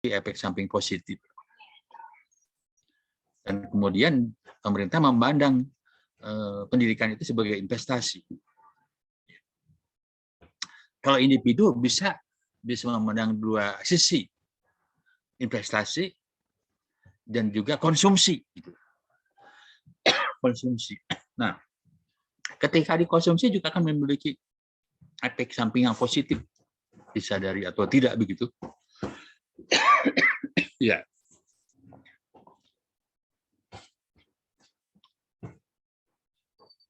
efek samping positif. Dan kemudian pemerintah memandang pendidikan itu sebagai investasi. Kalau individu bisa memandang dua sisi, investasi dan juga konsumsi. Konsumsi. Nah, ketika dikonsumsi juga akan memiliki efek samping yang positif, disadari atau tidak begitu. Ya.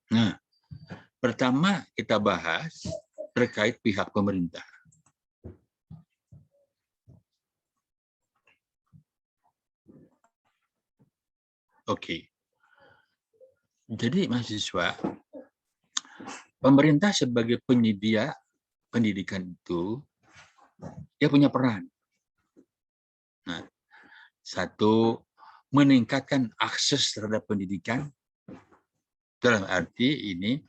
Nah, pertama kita bahas terkait pihak pemerintah. Oke. Jadi mahasiswa, pemerintah sebagai penyedia pendidikan itu dia punya peran. Nah, satu, meningkatkan akses terhadap pendidikan. Dalam arti ini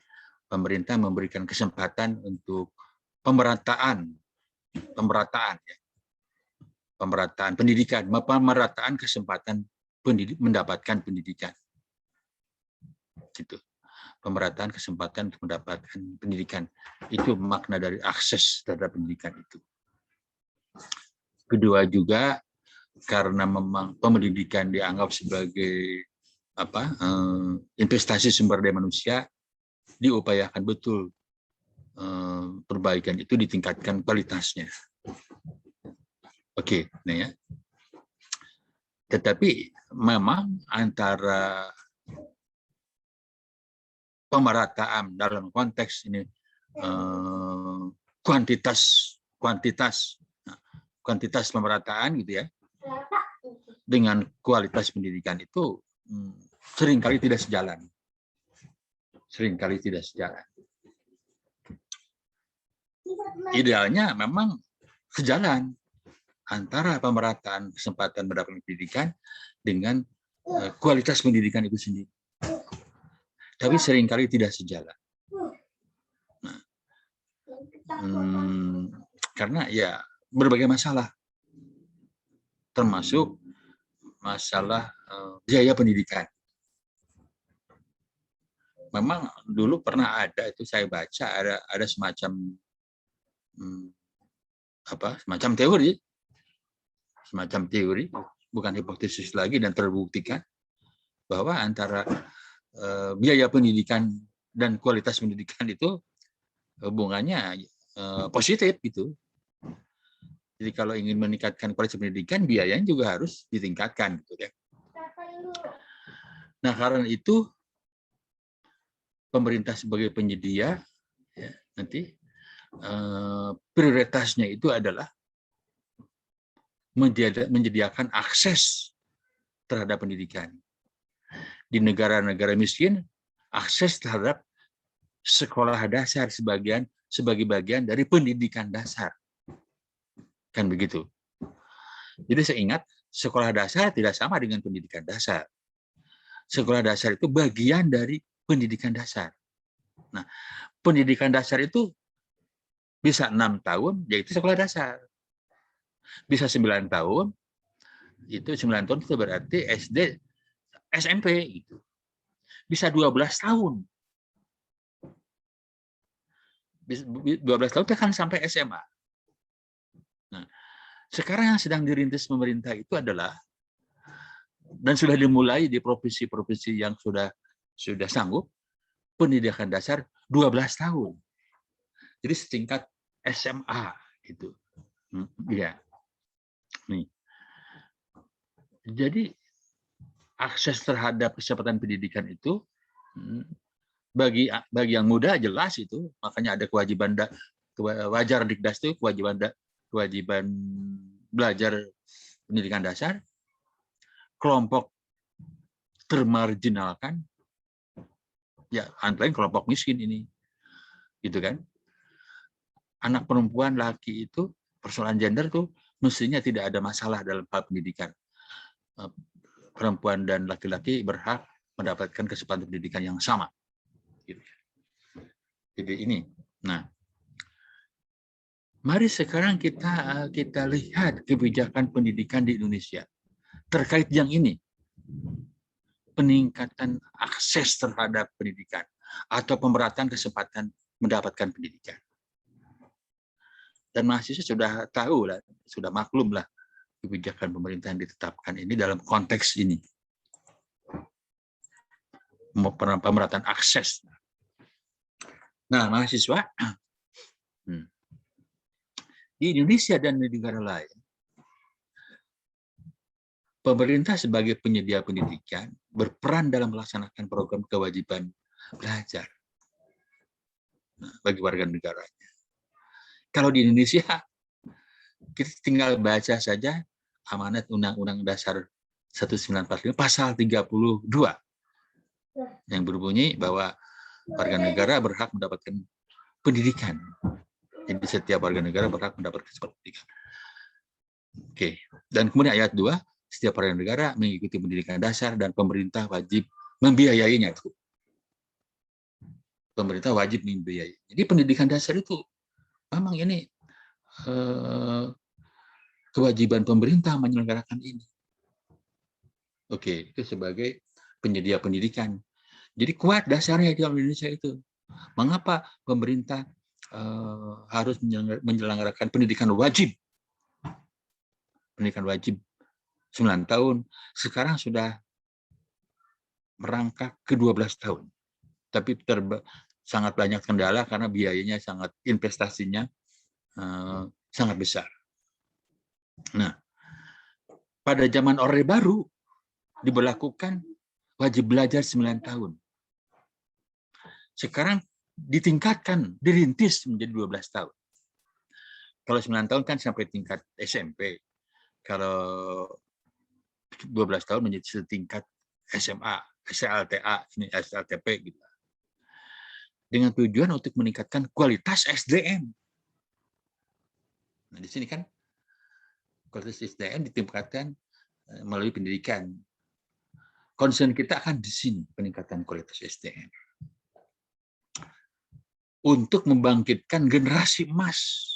pemerintah memberikan kesempatan untuk pemerataan pendidikan, pemerataan kesempatan mendapatkan pendidikan. Gitu. Pemerataan kesempatan untuk mendapatkan pendidikan. Itu makna dari akses terhadap pendidikan itu. Kedua juga karena memang pendidikan dianggap sebagai investasi sumber daya manusia, diupayakan betul perbaikan itu ditingkatkan kualitasnya. Oke, nah ya. Tetapi memang antara pemerataan dalam konteks ini kuantitas pemerataan gitu ya, dengan kualitas pendidikan itu seringkali tidak sejalan. Idealnya memang sejalan antara pemerataan kesempatan mendapatkan pendidikan dengan kualitas pendidikan itu sendiri. Tapi seringkali tidak sejalan. Nah, karena ya berbagai masalah, termasuk masalah biaya pendidikan. Memang dulu pernah ada, itu saya baca ada semacam teori, bukan hipotesis lagi dan terbuktikan bahwa antara biaya pendidikan dan kualitas pendidikan itu hubungannya positif gitu. Jadi kalau ingin meningkatkan kualitas pendidikan, biayanya juga harus ditingkatkan gitu ya. Nah, karena itu pemerintah sebagai penyedia ya, nanti prioritasnya itu adalah menyediakan akses terhadap pendidikan. Di negara-negara miskin, akses terhadap sekolah dasar sebagai bagian dari pendidikan dasar. Kan begitu. Jadi saya ingat, sekolah dasar tidak sama dengan pendidikan dasar. Sekolah dasar itu bagian dari pendidikan dasar. Nah, pendidikan dasar itu bisa 6 tahun, yaitu sekolah dasar. Bisa 9 tahun, itu 9 tahun itu berarti SD, SMP. Gitu. Bisa 12 tahun. 12 tahun itu kan sampai SMA. Nah, sekarang yang sedang dirintis pemerintah itu adalah, dan sudah dimulai di provinsi-provinsi yang sudah sanggup, pendidikan dasar 12 tahun. Jadi setingkat SMA itu. Ya. Nih. Jadi akses terhadap kesempatan pendidikan itu bagi yang muda jelas itu, makanya ada kewajiban wajar Dikdas itu kewajiban belajar pendidikan dasar. Kelompok termarginalkan ya antara lain kelompok miskin ini. Gitu kan? Anak perempuan, laki itu persoalan gender tuh mestinya tidak ada masalah dalam hal pendidikan. Perempuan dan laki-laki berhak mendapatkan kesempatan pendidikan yang sama. Jadi ini. Nah, Mari sekarang kita lihat kebijakan pendidikan di Indonesia terkait yang ini, peningkatan akses terhadap pendidikan atau pemerataan kesempatan mendapatkan pendidikan. Dan mahasiswa sudah tahu lah, sudah maklum lah kebijakan pemerintah yang ditetapkan ini dalam konteks ini, pemerataan akses. Nah, mahasiswa di Indonesia dan di negara lain, pemerintah sebagai penyedia pendidikan berperan dalam melaksanakan program kewajiban belajar bagi warga negaranya. Kalau di Indonesia, kita tinggal baca saja amanat Undang-Undang Dasar 1945 pasal 32 yang berbunyi bahwa warga negara berhak mendapatkan pendidikan. Jadi setiap warga negara berhak mendapatkan pendidikan. Oke. Dan kemudian ayat 2, setiap warga negara mengikuti pendidikan dasar dan pemerintah wajib membiayainya. Pemerintah wajib membiayai. Jadi pendidikan dasar itu memang ini kewajiban pemerintah menyelenggarakan ini. Oke, itu sebagai penyedia pendidikan. Jadi kuat dasarnya di Indonesia itu. Mengapa pemerintah harus menyelenggarakan pendidikan wajib? Pendidikan wajib 9 tahun, sekarang sudah merangkak ke 12 tahun. Tapi sangat banyak kendala karena biayanya sangat, investasinya sangat besar. Nah, pada zaman Orde Baru diberlakukan wajib belajar 9 tahun. Sekarang ditingkatkan, dirintis menjadi 12 tahun. Kalau 9 tahun kan sampai tingkat SMP. Kalau 12 tahun menjadi setingkat SMA, SLTA, ini SLTP gitu. Dengan tujuan untuk meningkatkan kualitas SDM. Nah, di sini kan kualitas SDM ditingkatkan melalui pendidikan. Concern kita akan di sini, peningkatan kualitas SDM. Untuk membangkitkan generasi emas.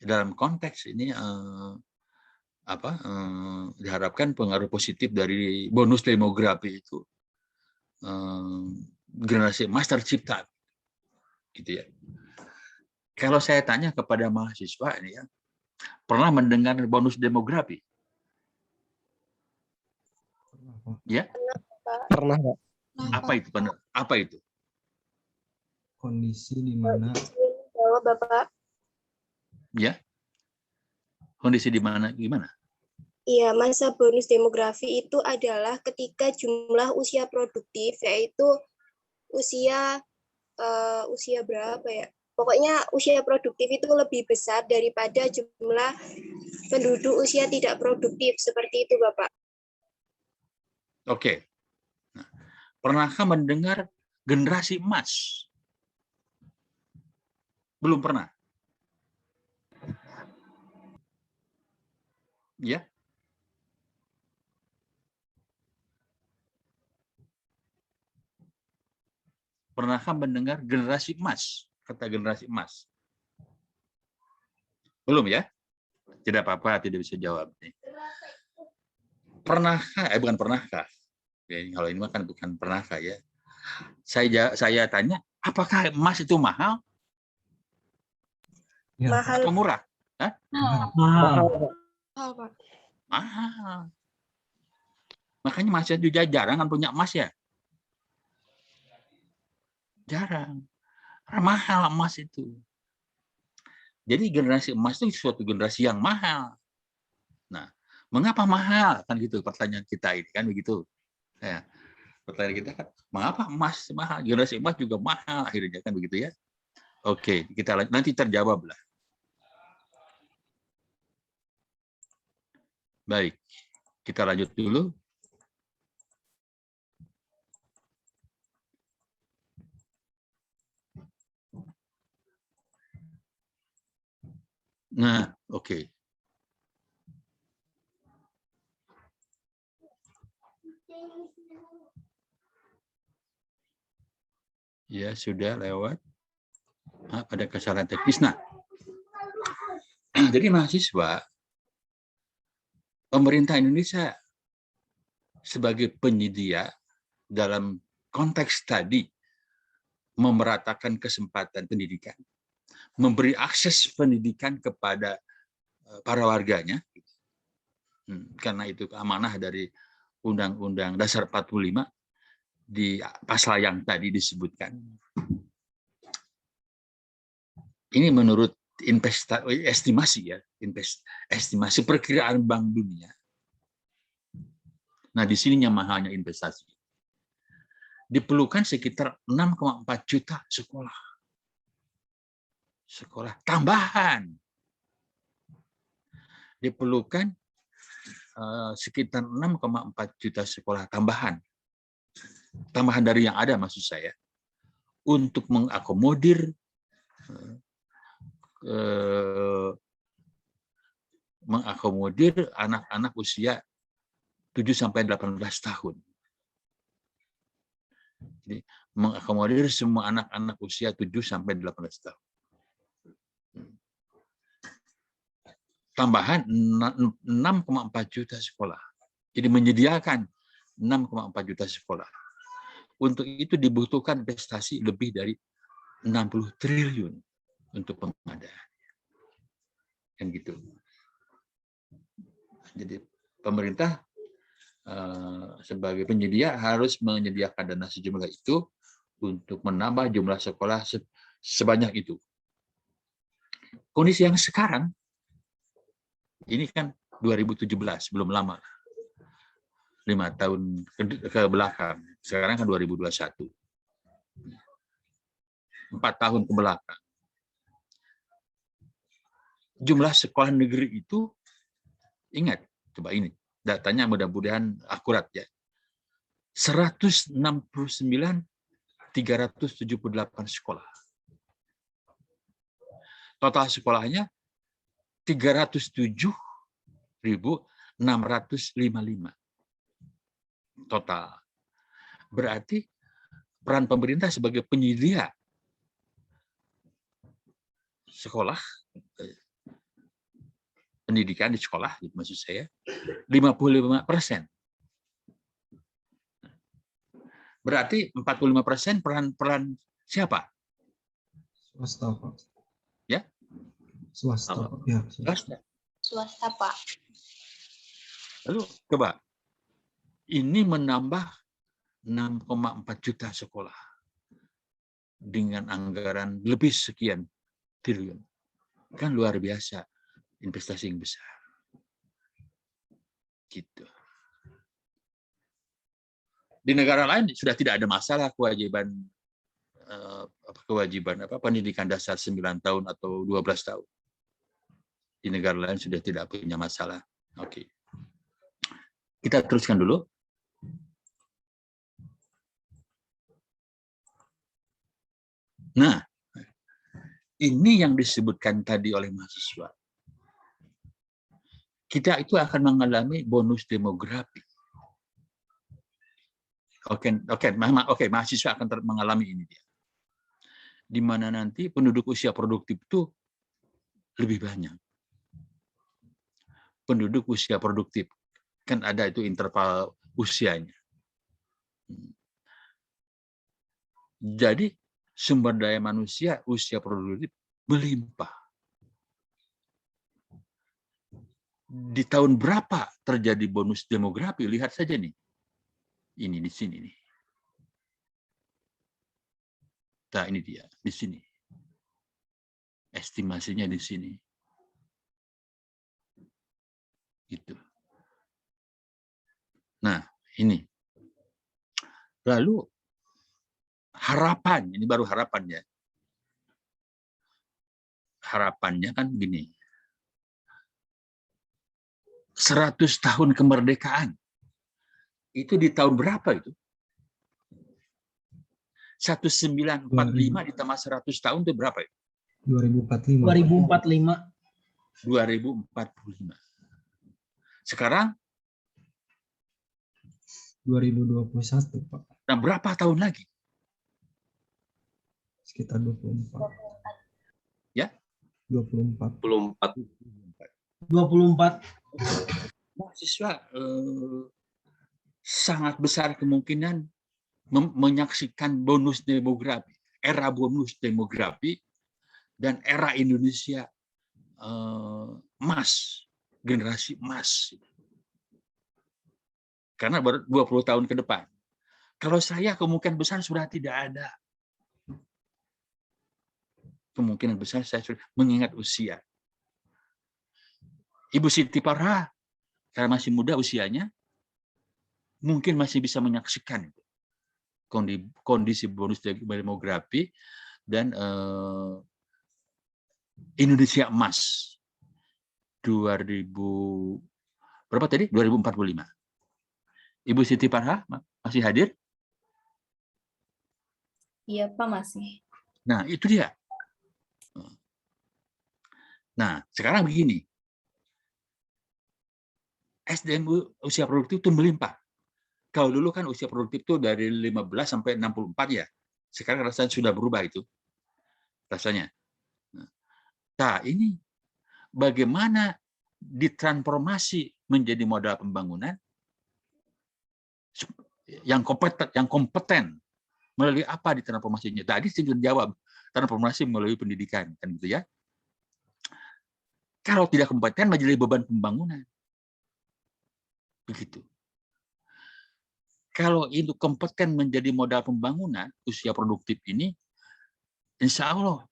Dalam konteks ini diharapkan pengaruh positif dari bonus demografi itu generasi emas tercipta, gitu ya. Kalau saya tanya kepada mahasiswa ini ya, pernah mendengar bonus demografi? Ya? Pernah, Pak. Apa itu? Kondisi di mana Jawab, Bapak. Ya. Kondisi di mana gimana? Iya, masa bonus demografi itu adalah ketika jumlah usia produktif, yaitu usia berapa ya? Pokoknya usia produktif itu lebih besar daripada jumlah penduduk usia tidak produktif, seperti itu, Bapak. Oke. Nah, pernahkah mendengar generasi emas? Belum pernah. Ya. Pernahkah mendengar generasi emas? Kata generasi emas. Belum ya? Tidak apa-apa, tidak bisa jawab. Pernahkah? Bukan pernahkah. Ya, kalau ini kan bukan pernahkah ya. Saya tanya, apakah emas itu mahal? ya, Mahal. Atau murah? Hah? mahal. Mahal. Makanya masih juga jarang kan punya emas ya. Jarang. Karena mahal emas itu. Jadi generasi emas itu suatu generasi yang mahal. Nah, mengapa mahal? Kan gitu pertanyaan kita ini kan begitu. Ya. Pertanyaan kita kan, mengapa emas mahal? Generasi emas juga mahal akhirnya kan begitu ya. Oke, kita nanti terjawab lah. Baik, kita lanjut dulu. Nah, oke. Ya, sudah lewat. pada kesalahan teknis. Nah, jadi mahasiswa, pemerintah Indonesia sebagai penyedia dalam konteks tadi memeratakan kesempatan pendidikan, memberi akses pendidikan kepada para warganya, karena itu amanah dari Undang-Undang Dasar 45 di pasal yang tadi disebutkan. Ini menurut estimasi ya, estimasi perkiraan Bank Dunia. Nah, di sininya mahalnya investasi. Diperlukan sekitar 6,4 juta sekolah. Sekolah tambahan. Diperlukan sekitar 6,4 juta sekolah tambahan. Tambahan dari yang ada maksud saya. Untuk mengakomodir anak-anak usia 7-18 tahun. Jadi, mengakomodir semua anak-anak usia 7-18 tahun. Tambahan 6,4 juta sekolah. Jadi menyediakan 6,4 juta sekolah. Untuk itu dibutuhkan investasi lebih dari 60 triliun untuk pengadaan. Kan gitu. Jadi pemerintah sebagai penyedia harus menyediakan dana sejumlah itu untuk menambah jumlah sekolah sebanyak itu. Kondisi yang sekarang, ini kan 2017, belum lama. 5 tahun ke belakang. Sekarang kan 2021. 4 tahun ke belakang. Jumlah sekolah negeri itu, ingat, coba ini, datanya mudah-mudahan akurat ya. 169.378 sekolah. Total sekolahnya 307.655. Total. Berarti peran pemerintah sebagai penyedia sekolah, pendidikan di sekolah, maksud saya, 55%. Berarti 45% peran siapa? Swasta, Pak. Ya? Swasta, Pak. Ya, Swasta. Swasta, Pak. Lalu coba, ini menambah 6,4 juta sekolah dengan anggaran lebih sekian triliun. Kan luar biasa investasi yang besar. Gitu. Di negara lain sudah tidak ada masalah kewajiban pendidikan dasar 9 tahun atau 12 tahun. Di negara lain sudah tidak punya masalah. Oke. Kita teruskan dulu. Nah, ini yang disebutkan tadi oleh mahasiswa. Kita itu akan mengalami bonus demografi. Oke, mahasiswa akan mengalami ini dia. Di mana nanti penduduk usia produktif itu lebih banyak. Penduduk usia produktif. Kan ada itu interval usianya. Jadi sumber daya manusia usia produktif melimpah. Di tahun berapa terjadi bonus demografi? Lihat saja nih. Ini di sini nih. Nah, ini dia di sini. Estimasinya di sini. Gitu. Nah, ini. Lalu harapan, ini baru harapan ya. Harapannya kan gini. 100 tahun kemerdekaan. Itu di tahun berapa itu? 1945 ditambah 100 tahun itu berapa itu? 2045. 2045. Sekarang 2021, Pak. Nah, berapa tahun lagi? Sekitar 24. 24. 24. 24. Mahasiswa sangat besar kemungkinan menyaksikan bonus demografi, era bonus demografi, dan era Indonesia emas, generasi emas. Karena baru 20 tahun ke depan. Kalau saya kemungkinan besar sudah tidak ada. Kemungkinan besar saya sudah mengingat usia. Ibu Siti Farha, karena masih muda usianya, mungkin masih bisa menyaksikan kondisi bonus demografi dan Indonesia emas 2000 berapa tadi? 2045. Ibu Siti Farha masih hadir? Iya, Pak, masih. Nah, itu dia. Nah, sekarang begini. SDM usia produktif itu melimpah. Kalau dulu kan usia produktif itu dari 15 sampai 64 ya. Sekarang rasanya sudah berubah itu. Rasanya. Nah, ini bagaimana ditransformasi menjadi modal pembangunan yang kompeten melalui apa ditransformasinya? Tadi saya sudah jawab, transformasi melalui pendidikan, kan gitu ya. Kalau tidak kompeten menjadi beban pembangunan. Begitu. Kalau itu kompeten menjadi modal pembangunan usia produktif ini, insya Allah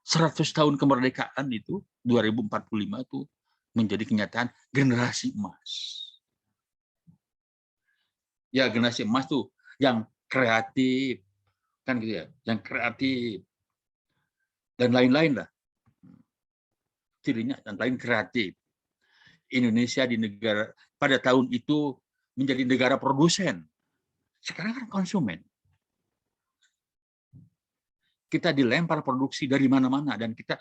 100 tahun kemerdekaan itu 2045 itu menjadi kenyataan generasi emas. Ya, generasi emas tuh yang kreatif, kan gitu ya, yang kreatif dan lain-lain lah. Cirinya dan lain kreatif. Indonesia di negara pada tahun itu menjadi negara produsen. Sekarang kan konsumen. Kita dilempar produksi dari mana-mana dan kita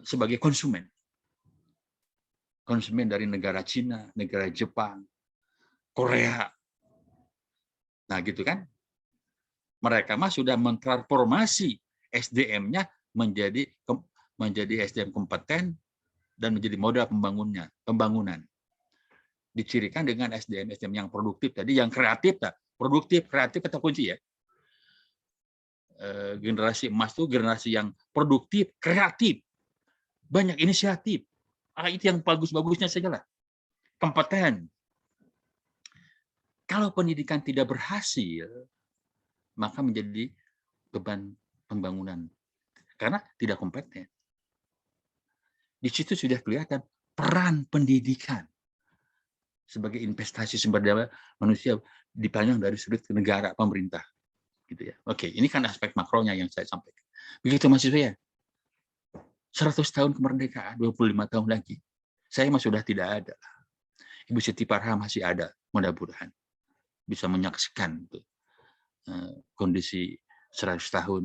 sebagai konsumen. Konsumen dari negara Cina, negara Jepang, Korea. Nah, gitu kan? Mereka mah sudah mentransformasi SDM-nya menjadi SDM kompeten dan menjadi modal pembangunan. Dicirikan dengan SDM yang produktif tadi, yang kreatif, produktif, kreatif kata kunci ya. Generasi emas itu generasi yang produktif, kreatif, banyak inisiatif. Itu yang bagus-bagusnya saja lah. Kompeten. Kalau pendidikan tidak berhasil, maka menjadi beban pembangunan. Karena tidak kompeten. Di situ sudah kelihatan peran pendidikan sebagai investasi sumber daya manusia dipandang dari sudut negara, pemerintah. Gitu ya. Oke, ini kan aspek makronya yang saya sampaikan. Begitu mahasiswa ya. 100 tahun kemerdekaan, 25 tahun lagi. Saya mah sudah tidak ada. Ibu Siti Farha masih ada, mudah-mudahan bisa menyaksikan kondisi 100 tahun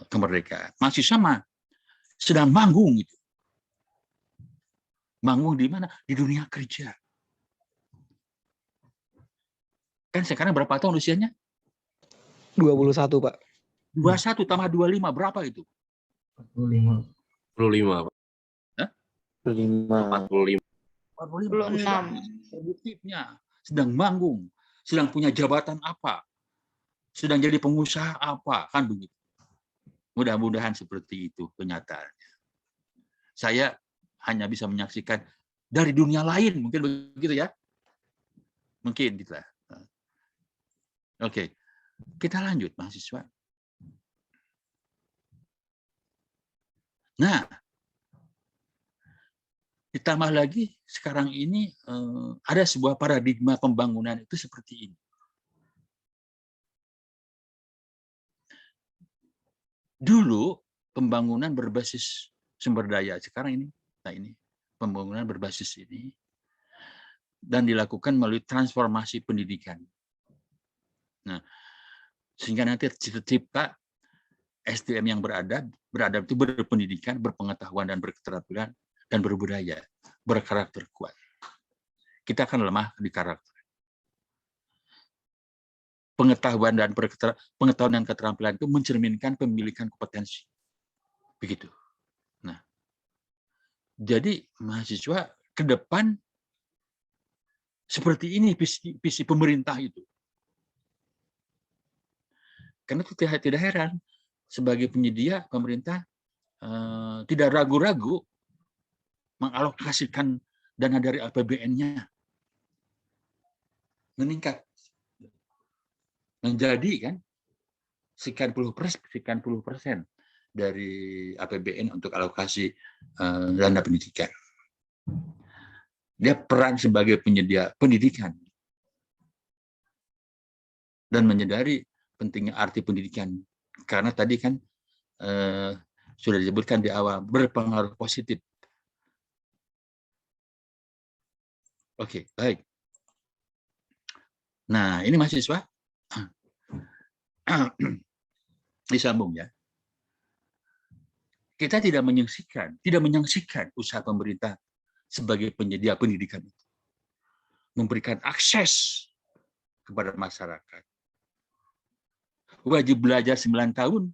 kemerdekaan. Masih sama, sedang manggung gitu. Manggung di mana? Di dunia kerja. Kan sekarang berapa tahun usianya? 21, Pak. 21 tambah 25, berapa itu? 45. 45, Pak. Hah? 45. 46. Produktifnya, sedang manggung, sedang punya jabatan apa, sedang jadi pengusaha apa, kan begitu. Mudah-mudahan seperti itu kenyataannya. Saya hanya bisa menyaksikan dari dunia lain, mungkin begitu ya. Mungkin gitu lah. Oke, kita lanjut mahasiswa. Nah, ditambah lagi sekarang ini ada sebuah paradigma pembangunan itu seperti ini. Dulu pembangunan berbasis sumber daya, sekarang ini, nah ini pembangunan berbasis ini dan dilakukan melalui transformasi pendidikan. Nah, sehingga nanti tercipta SDM yang beradab itu berpendidikan, berpengetahuan dan berketerampilan dan berbudaya, berkarakter kuat. Kita akan lemah di karakter. Pengetahuan dan keterampilan itu mencerminkan pemilikan kompetensi. Begitu. Nah, Jadi mahasiswa ke depan seperti ini visi pemerintah itu. Karena itu tidak heran sebagai penyedia pemerintah tidak ragu-ragu mengalokasikan dana dari APBN-nya meningkat menjadi kan sekian puluh persen dari APBN untuk alokasi dana pendidikan. Dia peran sebagai penyedia pendidikan dan menyadari pentingnya arti pendidikan karena tadi kan sudah disebutkan di awal berpengaruh positif. Oke, baik. Nah, ini mahasiswa disambung ya. Kita tidak menyaksikan usaha pemerintah sebagai penyedia pendidikan itu. Memberikan akses kepada masyarakat. Wajib belajar 9 tahun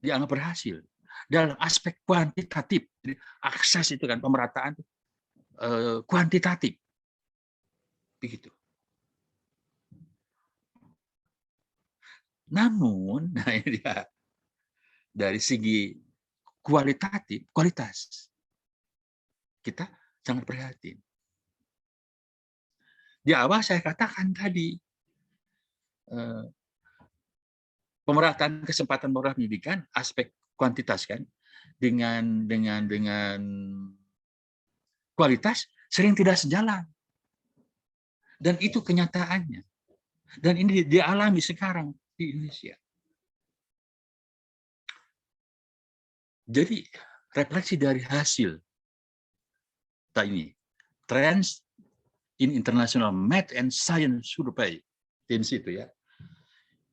dianggap berhasil. Dalam aspek kuantitatif, akses itu kan pemerataan kuantitatif. Begitu. Namun, nah ini dia, dari segi kualitas, kita sangat prihatin. Di awal saya katakan tadi, pemerataan kesempatan moral pendidikan, aspek kuantitas kan, dengan kualitas sering tidak sejalan. Dan itu kenyataannya. Dan ini dialami sekarang di Indonesia. Jadi refleksi dari hasil ini, Trends in International Math and Science Survey, TIMSS itu ya,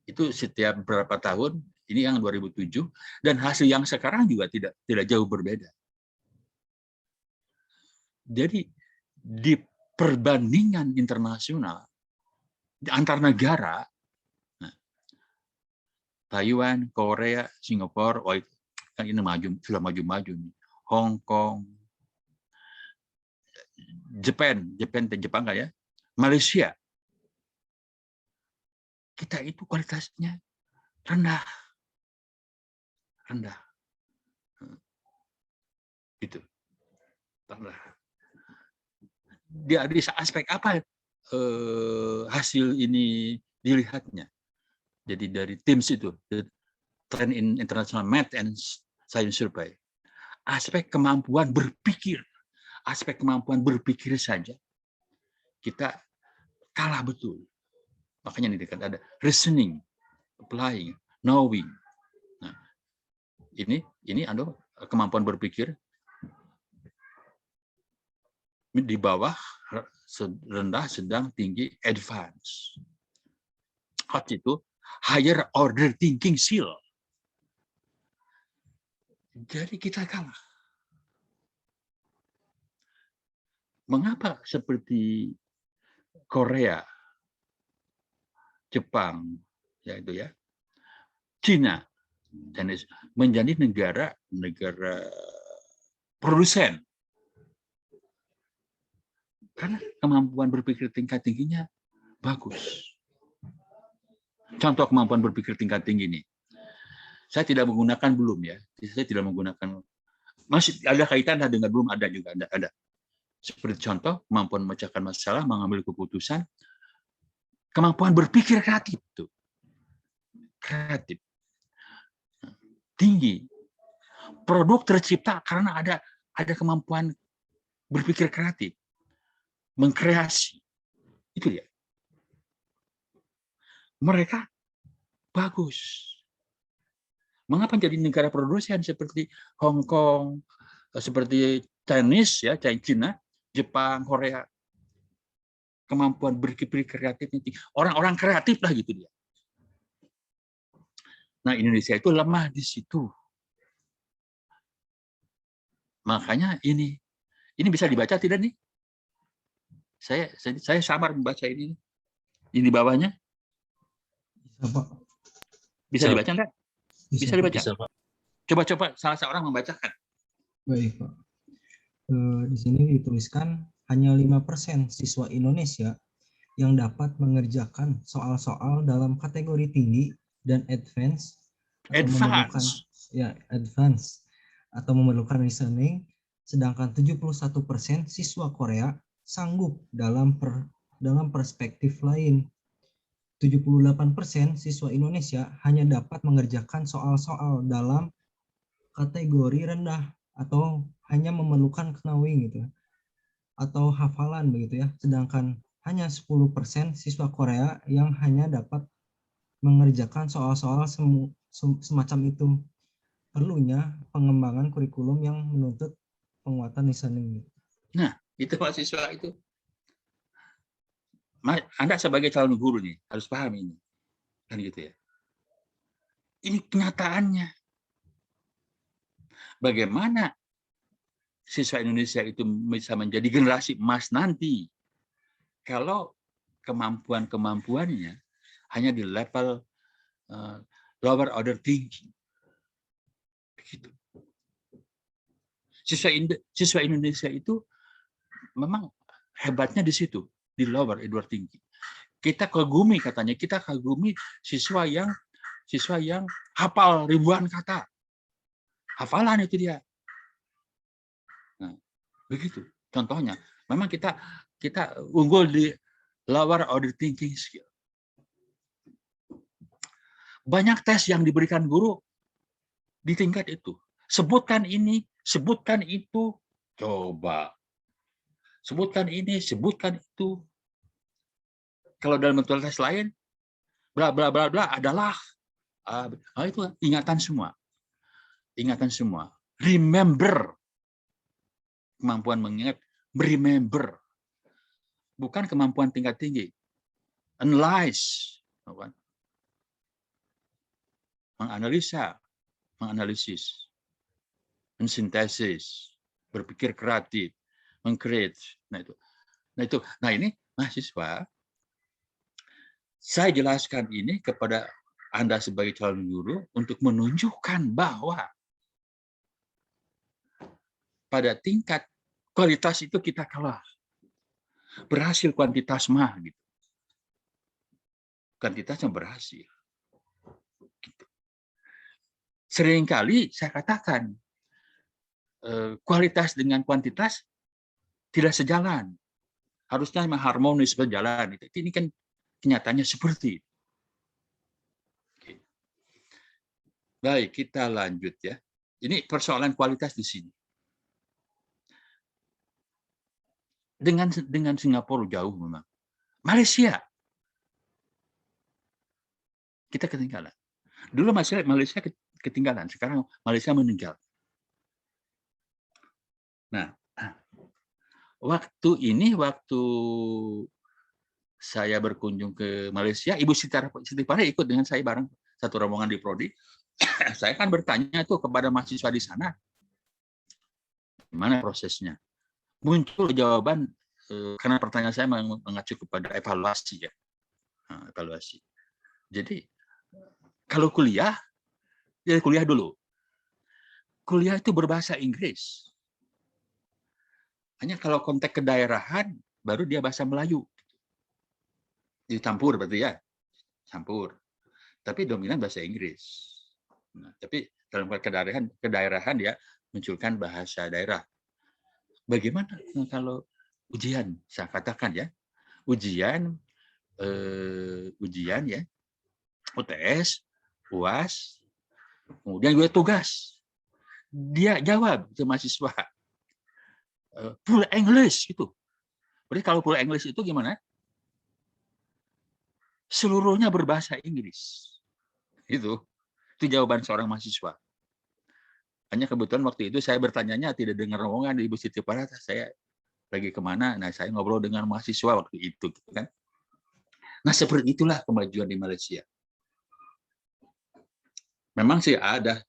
itu setiap berapa tahun, ini yang 2007, dan hasil yang sekarang juga tidak jauh berbeda. Jadi di perbandingan internasional antar negara, Taiwan, Korea, Singapura, kan ini sudah maju-maju nih. Hong Kong, Jepang nggak ya? Malaysia. Kita itu kualitasnya rendah. Itu. Rendah. Di aspek apa hasil ini dilihatnya? Jadi dari TIMSS itu, Trend in International Math and Science Survey, aspek kemampuan berpikir saja kita kalah betul. Makanya ini ada reasoning, applying, knowing. Nah, ini kemampuan berpikir di bawah, rendah, sedang, tinggi, advance. Hot itu higher order thinking skill. Jadi kita kalah. Mengapa seperti Korea, Jepang, ya itu ya, Cina, dan menjadi negara produsen? Karena kemampuan berpikir tingkat tingginya bagus. Contoh kemampuan berpikir tingkat tinggi ini. Saya tidak menggunakan belum ya. Saya tidak menggunakan, masih ada kaitan dengan belum, ada juga ada. Seperti contoh kemampuan memecahkan masalah, mengambil keputusan, kemampuan berpikir kreatif itu. Kreatif. Tinggi. Produk tercipta karena ada kemampuan berpikir kreatif. Mengkreasi. Itu dia. Mereka bagus. Mengapa jadi negara produsen seperti Hong Kong, seperti Cina, Jepang, Korea? Kemampuan berpikir kreatif tinggi. Orang-orang kreatif lah gitu dia. Nah, Indonesia itu lemah di situ. Makanya ini bisa dibaca tidak nih? Saya samar membaca ini. Ini di bawahnya. Bisa dibaca enggak? Bisa dibaca. Bisa, Pak. Coba salah seorang membacakan. Baik, Pak. Di sini dituliskan hanya 5% siswa Indonesia yang dapat mengerjakan soal-soal dalam kategori tinggi dan advance atau memerlukan advance atau memerlukan listening, sedangkan 71% siswa Korea sanggup dalam perspektif lain. 78% siswa Indonesia hanya dapat mengerjakan soal-soal dalam kategori rendah atau hanya memerlukan knowing gitu atau hafalan begitu ya. Sedangkan hanya 10% siswa Korea yang hanya dapat mengerjakan soal-soal semacam itu. Perlunya pengembangan kurikulum yang menuntut penguatan listening. Nah, itu mahasiswa itu. Anda sebagai calon guru nih harus paham ini. Kan gitu ya. Ini kenyataannya. Bagaimana siswa Indonesia itu bisa menjadi generasi emas nanti kalau kemampuannya hanya di level lower order thinking. Begitu. Siswa Indonesia itu memang hebatnya di situ, di lower order thinking. Kita kagumi katanya, kita kagumi siswa yang hafal ribuan kata. Hafalan itu dia. Nah, begitu contohnya. Memang kita unggul di lower order thinking skill. Banyak tes yang diberikan guru di tingkat itu. Sebutkan ini, sebutkan itu, coba. Sebutkan ini, sebutkan itu. Kalau dalam bentuk tes lain, bla bla bla bla adalah itu ingatan semua. Ingatan semua. Remember. Kemampuan mengingat, remember. Bukan kemampuan tingkat tinggi. Analyze. Menganalisa, menganalisis, mensintesis, berpikir kreatif, mengcreate. Nah ini mahasiswa. Saya jelaskan ini kepada Anda sebagai calon guru untuk menunjukkan bahwa pada tingkat kualitas itu kita kalah. Berhasil kuantitas mah gitu. Kuantitasnya berhasil. Gitu. Seringkali saya katakan kualitas dengan kuantitas tidak sejalan. Harusnya harmonis berjalan. Ini kan kenyataannya seperti itu. Baik, kita lanjut ya. Ini persoalan kualitas di sini. Dengan Singapura jauh memang. Malaysia kita ketinggalan. Dulu Malaysia ketinggalan, sekarang Malaysia meninggal. Nah, waktu saya berkunjung ke Malaysia, Ibu Siti Farah ikut dengan saya bareng satu rombongan di Prodi. Saya kan bertanya tuh kepada mahasiswa di sana, gimana prosesnya? Muncul jawaban karena pertanyaan saya mengacu kepada evaluasi ya, evaluasi. Jadi kalau kuliah, ya kuliah dulu. Kuliah itu berbahasa Inggris. Hanya kalau konteks kedaerahan, baru dia bahasa Melayu. Dicampur berarti ya, campur. Tapi dominan bahasa Inggris. Nah, tapi dalam kedaerahan dia munculkan bahasa daerah. Bagaimana kalau ujian? Saya katakan ya, ujian ya, UTS, UAS, kemudian gue tugas. Dia jawab ke mahasiswa full English itu. Berarti kalau full English itu gimana? Seluruhnya berbahasa Inggris. Itu jawaban seorang mahasiswa. Hanya kebetulan waktu itu saya bertanyanya tidak dengar omongan Ibu Siti Farah, saya lagi kemana? Nah, saya ngobrol dengan mahasiswa waktu itu, gitu kan? Nah, seperti itulah kemajuan di Malaysia. Memang sih ada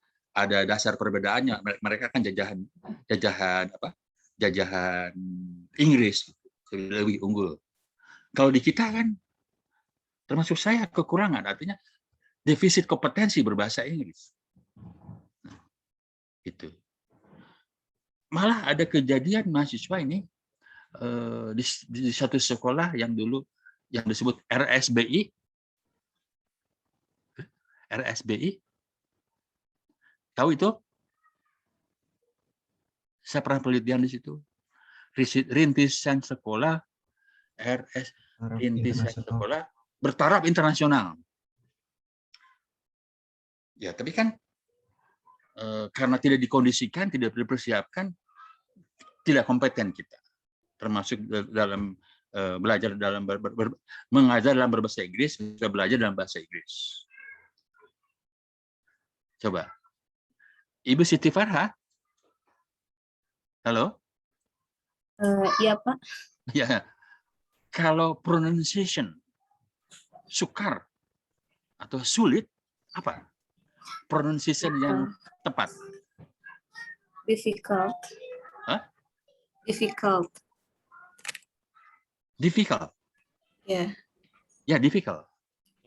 dasar perbedaannya. Mereka kan jajahan Inggris, lebih unggul. Kalau di kita kan, termasuk saya kekurangan, artinya defisit kompetensi berbahasa Inggris. Itu. malah ada kejadian mahasiswa ini di satu sekolah yang dulu yang disebut RSBI, tahu itu? Saya pernah penelitian di situ. Rintisan sekolah rintisan sekolah bertaraf internasional. Ya, tapi kan karena tidak dikondisikan, tidak dipersiapkan, tidak kompeten kita, termasuk dalam belajar dalam mengajar dalam berbahasa Inggris, bisa belajar dalam bahasa Inggris. Coba, Ibu Siti Farha, halo? Iya, Pak. Ya, kalau pronunciation sukar atau sulit, apa? Pronunciation yang tepat. Difficult. Hah? Difficult. Difficult. Ya. Ya, difficult.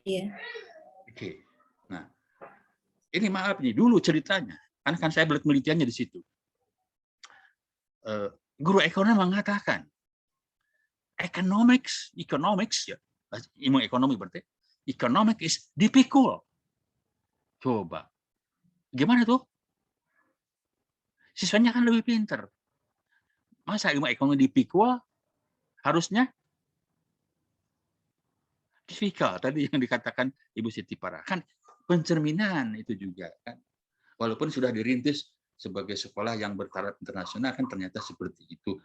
Iya. Oke. Nah, ini maaf nih, dulu ceritanya. Kan saya buat penelitiannya di situ. Guru ekonomi mengatakan, economics ya, ilmu ekonomi berarti, economics is difficult. Coba, gimana tuh? Siswanya kan lebih pinter. Masa ilmu ekonomi difficult? Harusnya difficult. Tadi yang dikatakan Ibu Siti Farha. Kan pencerminan itu juga. Kan? Walaupun sudah dirintis sebagai sekolah yang bertaraf internasional, kan ternyata seperti itu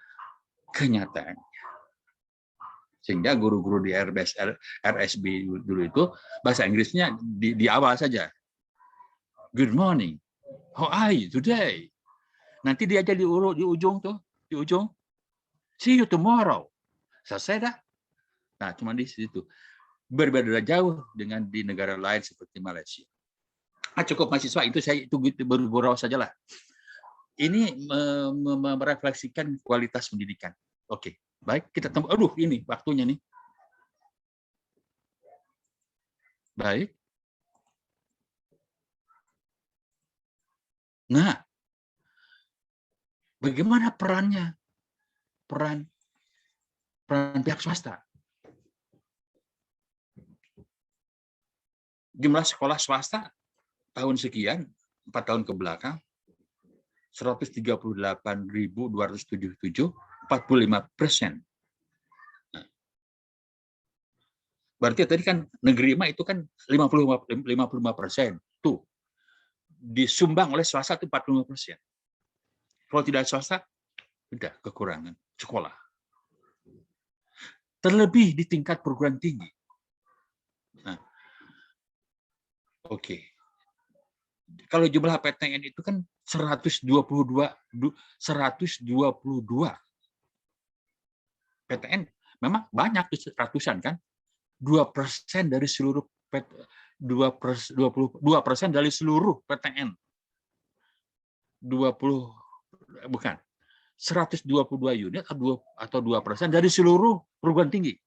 kenyataannya. Sehingga guru-guru di RSB dulu itu, bahasa Inggrisnya di awal saja. Good morning. How are you today? Nanti dia aja di ujung tuh, di ujung. See you tomorrow. Selesai dah. Nah, cuma di situ. Berbeda jauh dengan di negara lain seperti Malaysia. Cukup mahasiswa itu saya itu bergurau sajalah. Ini merefleksikan kualitas pendidikan. Oke, baik kita temu. Aduh, ini waktunya nih. Baik. Nah, bagaimana perannya? Peran pihak swasta. Jumlah sekolah swasta tahun sekian, 4 tahun ke belakang, 138.277, 45%. Berarti tadi kan negeri mah itu kan 55%. Tuh. Disumbang oleh swasta itu 45%. Kalau tidak swasta, udah kekurangan sekolah. Terlebih di tingkat perguruan tinggi. Nah, oke. Kalau jumlah PTN itu kan 122 PTN memang banyak, ratusan kan, 2% dari seluruh 22% dari seluruh PTN, 122 unit atau 2% dari seluruh perguruan tinggi,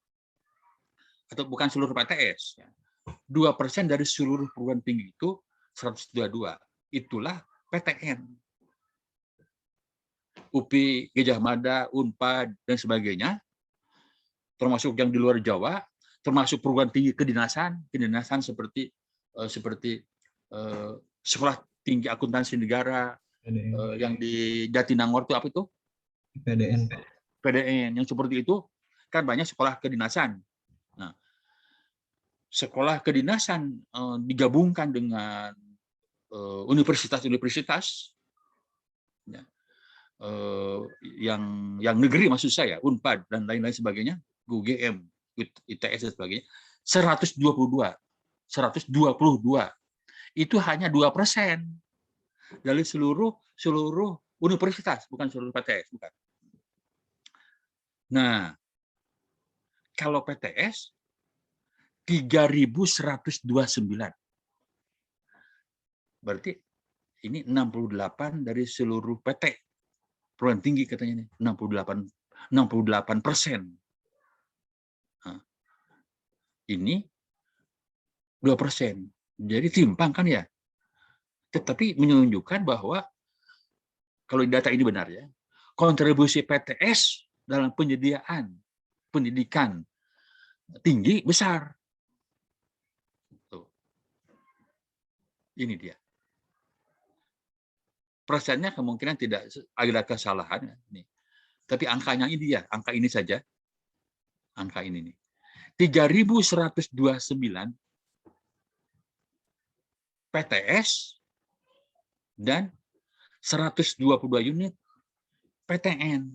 atau bukan seluruh PTS, 2% dari seluruh perguruan tinggi itu 122, itulah PTN. UPI, Gajah Mada, Unpad, dan sebagainya, termasuk yang di luar Jawa, termasuk perguruan tinggi kedinasan seperti Sekolah Tinggi Akuntansi Negara, yang di Jatinangor itu apa itu? PDN, yang seperti itu kan banyak sekolah kedinasan. Nah, sekolah kedinasan digabungkan dengan universitas-universitas yang negeri maksud saya, Unpad dan lain-lain sebagainya, UGM, ITS dan sebagainya, 122. Itu hanya 2% dari seluruh universitas, bukan seluruh PTS, bukan. Nah, kalau PTS 3.129. Berarti ini 68 dari seluruh PT. Perguruan tinggi katanya nih, 68%. Nah, ini 2%. Jadi timpang kan ya. Tetapi menunjukkan bahwa kalau data ini benar ya, kontribusi PTS dalam penyediaan pendidikan tinggi besar. Tuh. Ini dia. Persennya kemungkinan tidak ada kesalahan. Nih. Tapi angkanya ini ya, angka ini saja. Angka ini nih. 3.129 PTS dan 122 unit PTN.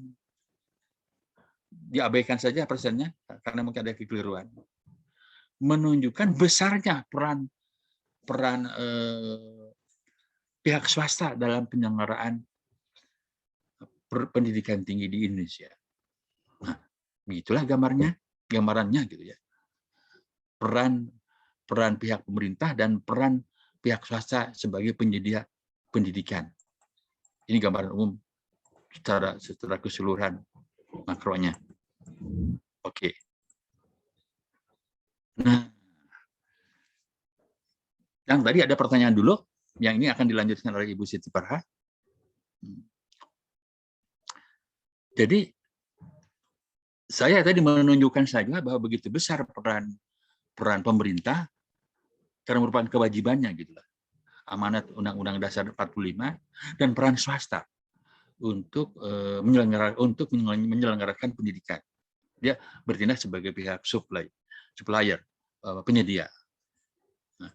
Diabaikan saja persennya karena mungkin ada kekeliruan. Menunjukkan besarnya peran pihak swasta dalam penyelenggaraan pendidikan tinggi di Indonesia. Nah, begitulah gambarannya gitu ya. Peran pihak pemerintah dan peran pihak swasta sebagai penyedia pendidikan. Ini gambaran umum secara keseluruhan makronya. Oke. Nah, yang tadi ada pertanyaan dulu, yang ini akan dilanjutkan oleh Ibu Siti Farha. Jadi, saya tadi menunjukkan saja bahwa begitu besar peran pemerintah karena merupakan kewajibannya gitu lah. Amanat Undang-Undang Dasar 45 dan peran swasta untuk menyelenggarakan pendidikan. Dia bertindak sebagai pihak supplier, penyedia. Nah,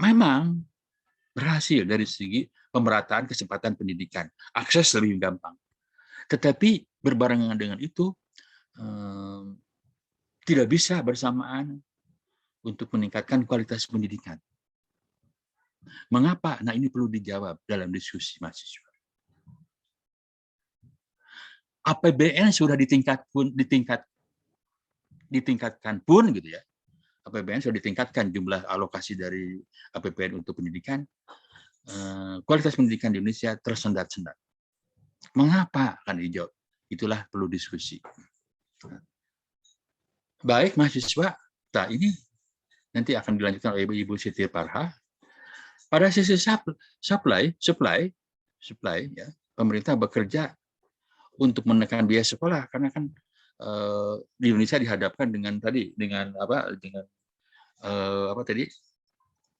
memang berhasil dari segi pemerataan kesempatan pendidikan, akses lebih gampang. Tetapi berbarengan dengan itu tidak bisa bersamaan untuk meningkatkan kualitas pendidikan. Mengapa? Nah, ini perlu dijawab dalam diskusi mahasiswa. APBN sudah ditingkatkan pun gitu ya. APBN sudah ditingkatkan jumlah alokasi dari APBN untuk pendidikan. Kualitas pendidikan di Indonesia tersendat-sendat. Mengapa? Akan dijawab. Itulah perlu diskusi. Baik mahasiswa, nah ini nanti akan dilanjutkan oleh Ibu Siti Farha. Pada sisi supply ya, pemerintah bekerja untuk menekan biaya sekolah karena kan di Indonesia dihadapkan dengan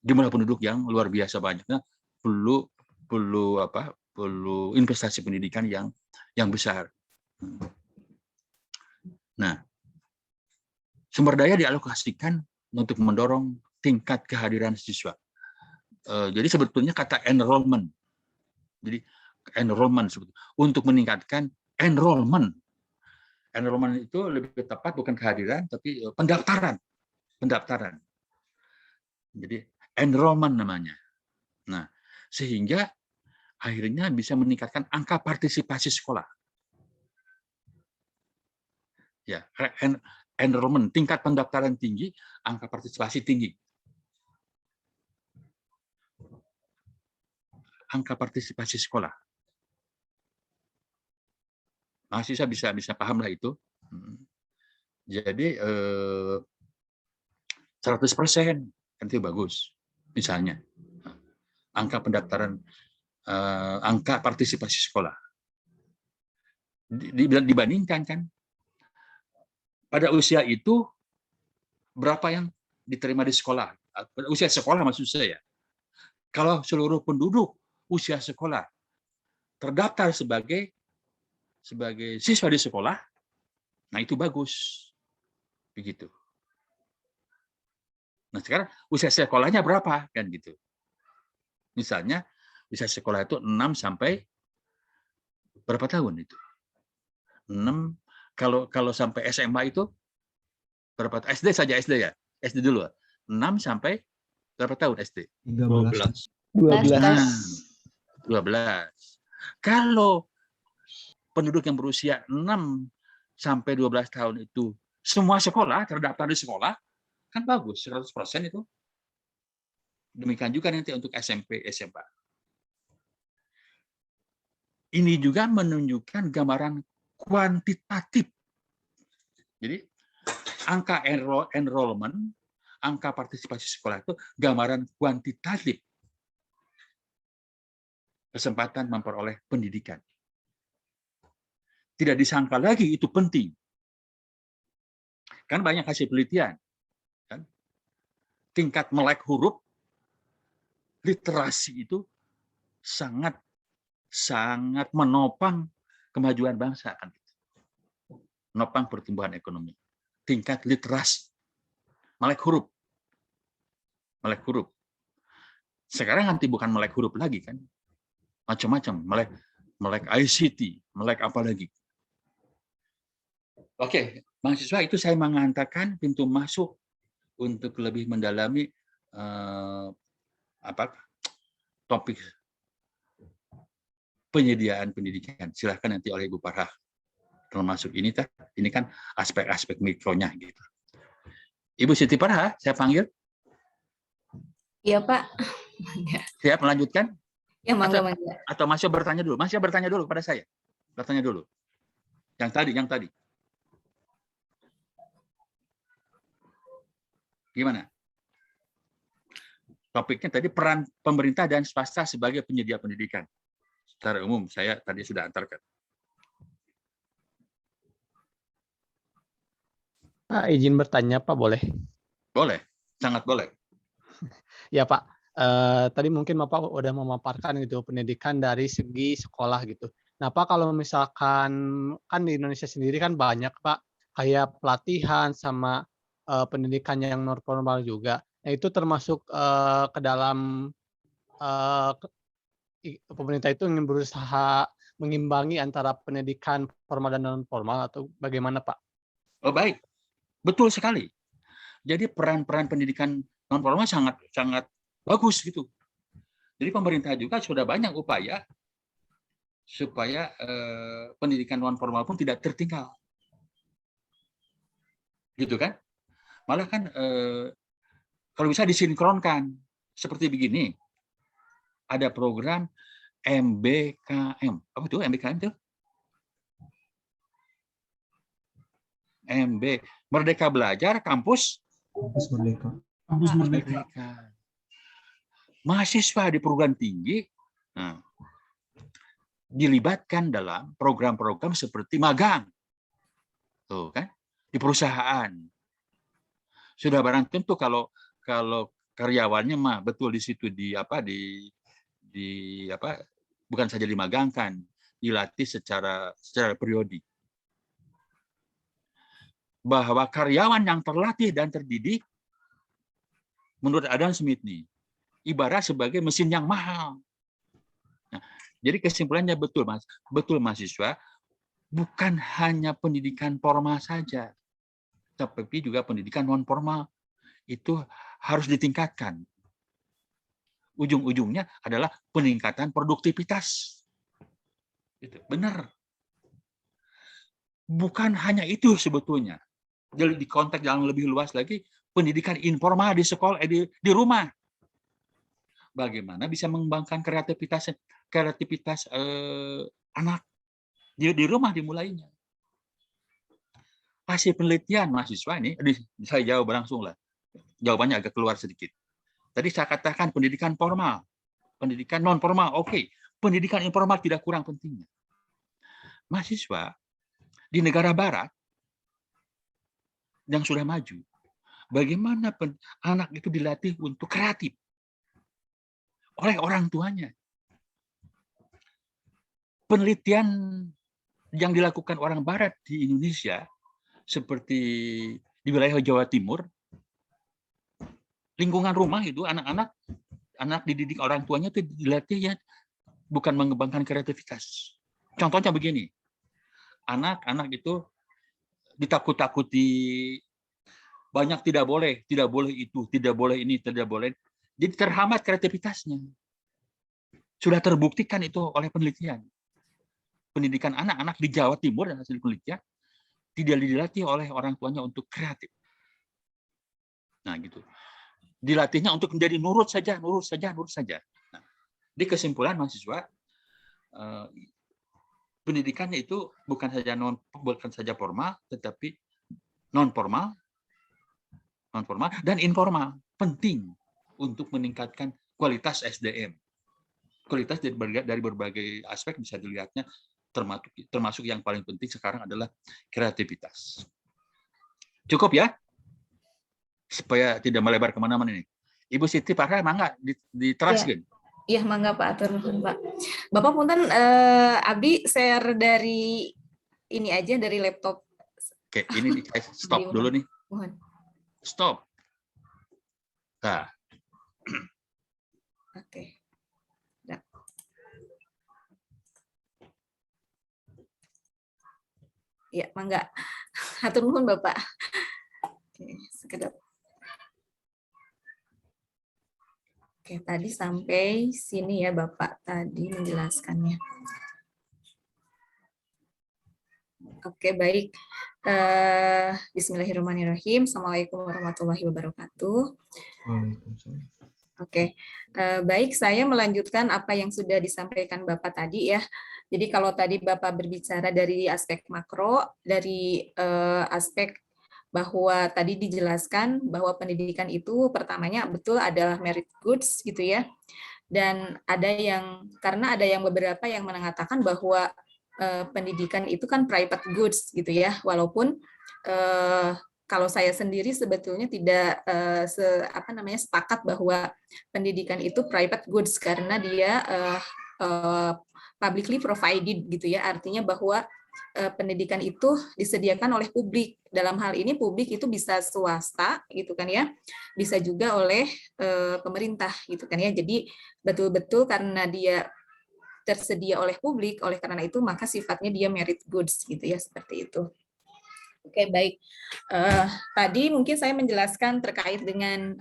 jumlah penduduk yang luar biasa banyaknya, perlu investasi pendidikan yang besar. Nah, sumber daya dialokasikan untuk mendorong tingkat kehadiran siswa. Jadi sebetulnya kata enrollment. Jadi enrollment untuk meningkatkan enrollment. Enrollment itu lebih tepat bukan kehadiran tapi pendaftaran. Jadi enrollment namanya. Nah, sehingga akhirnya bisa meningkatkan angka partisipasi sekolah. Ya, enrollment, tingkat pendaftaran tinggi, angka partisipasi tinggi. Angka partisipasi sekolah. Mahasiswa bisa pahamlah itu. Jadi 100% kan itu bagus. Misalnya angka pendaftaran, angka partisipasi sekolah. Dibandingkan kan pada usia itu berapa yang diterima di sekolah? Usia sekolah maksud saya. Kalau seluruh penduduk usia sekolah terdaftar sebagai siswa di sekolah, nah itu bagus. Begitu. Nah, sekarang usia sekolahnya berapa kan gitu. Misalnya usia sekolah itu 6 sampai berapa tahun itu? 6 kalau sampai SMA itu berapa? SD saja SD ya. SD dulu. 6 sampai berapa tahun SD? 13. 12. Nah, 12. Kalau penduduk yang berusia 6 sampai 12 tahun itu semua sekolah, terdaftar di sekolah, kan bagus, 100% itu. Demikian juga nanti untuk SMP, SMA. Ini juga menunjukkan gambaran kuantitatif. Jadi, angka enrollment, angka partisipasi sekolah itu gambaran kuantitatif kesempatan memperoleh pendidikan. tidak disangka lagi itu penting. Kan banyak hasil penelitian. Kan? Tingkat melek huruf, literasi itu sangat menopang kemajuan bangsa. Kan? Menopang pertumbuhan ekonomi. Tingkat literasi, melek huruf. Melek huruf. Sekarang nanti bukan melek huruf lagi kan. Macam-macam, melek ICT, melek apa lagi. Oke, mahasiswa itu saya mengantarkan pintu masuk untuk lebih mendalami topik penyediaan pendidikan. Silahkan nanti oleh Ibu Farah termasuk ini kan aspek-aspek mikronya gitu. Ibu Siti Farah, saya panggil. Iya, Pak. Siap melanjutkan? Ya, mangga. Atau masih bertanya dulu? Masih bertanya dulu kepada saya. Bertanya dulu. Yang tadi. Gimana? Topiknya tadi peran pemerintah dan swasta sebagai penyedia pendidikan. Secara umum saya tadi sudah antarkan. Pak, izin bertanya, Pak, boleh? Boleh, sangat boleh. Ya, Pak. Tadi mungkin Bapak udah memaparkan gitu pendidikan dari segi sekolah gitu. Nah, Pak, kalau misalkan kan di Indonesia sendiri kan banyak, Pak, kayak pelatihan sama pendidikan yang non formal juga. Nah, itu termasuk ke dalam pemerintah itu ingin berusaha mengimbangi antara pendidikan formal dan non formal atau bagaimana, Pak? Oh, baik. Betul sekali. Jadi peran-peran pendidikan non formal sangat bagus gitu. Jadi pemerintah juga sudah banyak upaya supaya pendidikan non formal pun tidak tertinggal, gitu kan? Malah kan kalau bisa disinkronkan seperti begini, ada program MBKM. Apa itu MBKM itu? MB Merdeka Belajar Kampus Merdeka. Kampus Merdeka. Mahasiswa di perguruan tinggi dilibatkan dalam program-program seperti magang, tuh kan, di perusahaan. Sudah barang tentu kalau karyawannya mah betul di situ bukan saja dimagangkan, dilatih secara periodik. Bahwa karyawan yang terlatih dan terdidik, menurut Adam Smith nih, ibarat sebagai mesin yang mahal. Nah, jadi kesimpulannya betul mahasiswa, bukan hanya pendidikan formal saja, tapi juga pendidikan non formal itu harus ditingkatkan. Ujung-ujungnya adalah peningkatan produktivitas. Itu benar. Bukan hanya itu sebetulnya. Jadi di konteks yang lebih luas lagi, pendidikan informal di sekolah, di rumah. Bagaimana bisa mengembangkan kreativitas anak di rumah dimulainya. Hasil penelitian mahasiswa ini, saya jawab langsung lah. Jawabannya agak keluar sedikit. Tadi saya katakan pendidikan formal, pendidikan non formal, oke. Pendidikan informal tidak kurang pentingnya. Mahasiswa di negara barat yang sudah maju, bagaimana anak itu dilatih untuk kreatif oleh orang tuanya. Penelitian yang dilakukan orang barat di Indonesia, seperti di wilayah Jawa Timur, lingkungan rumah itu anak dididik orang tuanya itu dilatih ya bukan mengembangkan kreativitas. Contohnya begini, anak-anak itu ditakut-takuti, banyak tidak boleh itu, tidak boleh ini, tidak boleh. Jadi terhambat kreativitasnya. Sudah terbuktikan itu oleh penelitian. Pendidikan anak-anak di Jawa Timur dan hasil penelitian tidak dilatih oleh orang tuanya untuk kreatif. Nah, gitu. Dilatihnya untuk menjadi nurut saja. Nah, di kesimpulan mahasiswa, pendidikannya itu bukan saja formal, tetapi non formal dan informal, penting untuk meningkatkan kualitas SDM. Kualitas dari berbagai aspek bisa dilihatnya termasuk yang paling penting sekarang adalah kreativitas. Cukup ya? Supaya tidak melebar kemana-mana ini. Ibu Siti Farha, mangga diteraskan. Iya, mangga Pak, atur nuhun, Pak. Bapak punten abdi share dari ini aja, dari laptop. Oke, ini nih, saya stop dulu nih. Mohon. Stop. Nah, Oke. Dah. Ya, mangga. Hatur nuhun Bapak. Oke, sekedap. Oke, tadi sampai sini ya Bapak tadi menjelaskannya. Oke, baik. Bismillahirrahmanirrahim. Assalamualaikum warahmatullahi wabarakatuh. Waalaikumsalam. Oke, baik, saya melanjutkan apa yang sudah disampaikan Bapak tadi ya. Jadi kalau tadi Bapak berbicara dari aspek makro, dari aspek bahwa tadi dijelaskan bahwa pendidikan itu pertamanya betul adalah merit goods gitu ya. Dan ada yang, karena ada yang beberapa yang mengatakan bahwa pendidikan itu kan private goods gitu ya, walaupun kalau saya sendiri sebetulnya tidak sepakat bahwa pendidikan itu private goods karena dia publicly provided gitu ya, artinya bahwa pendidikan itu disediakan oleh publik. Dalam hal ini publik itu bisa swasta gitu kan ya, bisa juga oleh pemerintah gitu kan ya. Jadi betul-betul karena dia tersedia oleh publik, oleh karena itu maka sifatnya dia merit goods gitu ya, seperti itu. Oke, baik. Tadi mungkin saya menjelaskan terkait dengan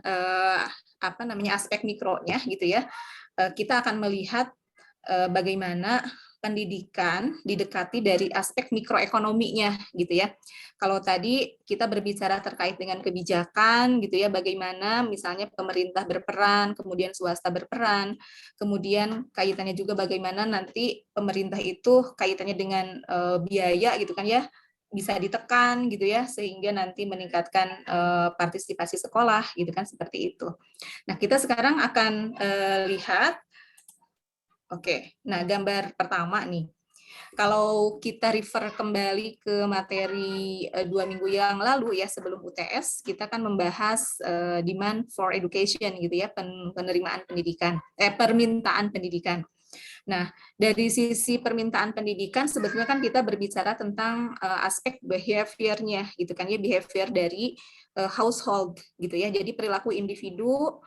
aspek mikronya gitu ya. Kita akan melihat bagaimana pendidikan didekati dari aspek mikroekonominya gitu ya. Kalau tadi kita berbicara terkait dengan kebijakan gitu ya, bagaimana misalnya pemerintah berperan, kemudian swasta berperan, kemudian kaitannya juga bagaimana nanti pemerintah itu kaitannya dengan biaya gitu kan ya, bisa ditekan gitu ya, sehingga nanti meningkatkan partisipasi sekolah gitu kan, seperti itu. Nah, kita sekarang akan lihat. Oke, nah gambar pertama nih. Kalau kita refer kembali ke materi 2 minggu yang lalu ya, sebelum UTS, kita kan membahas demand for education gitu ya, permintaan pendidikan. Nah, dari sisi permintaan pendidikan sebetulnya kan kita berbicara tentang aspek behavior-nya gitu kan ya, behavior dari household gitu ya. Jadi perilaku individu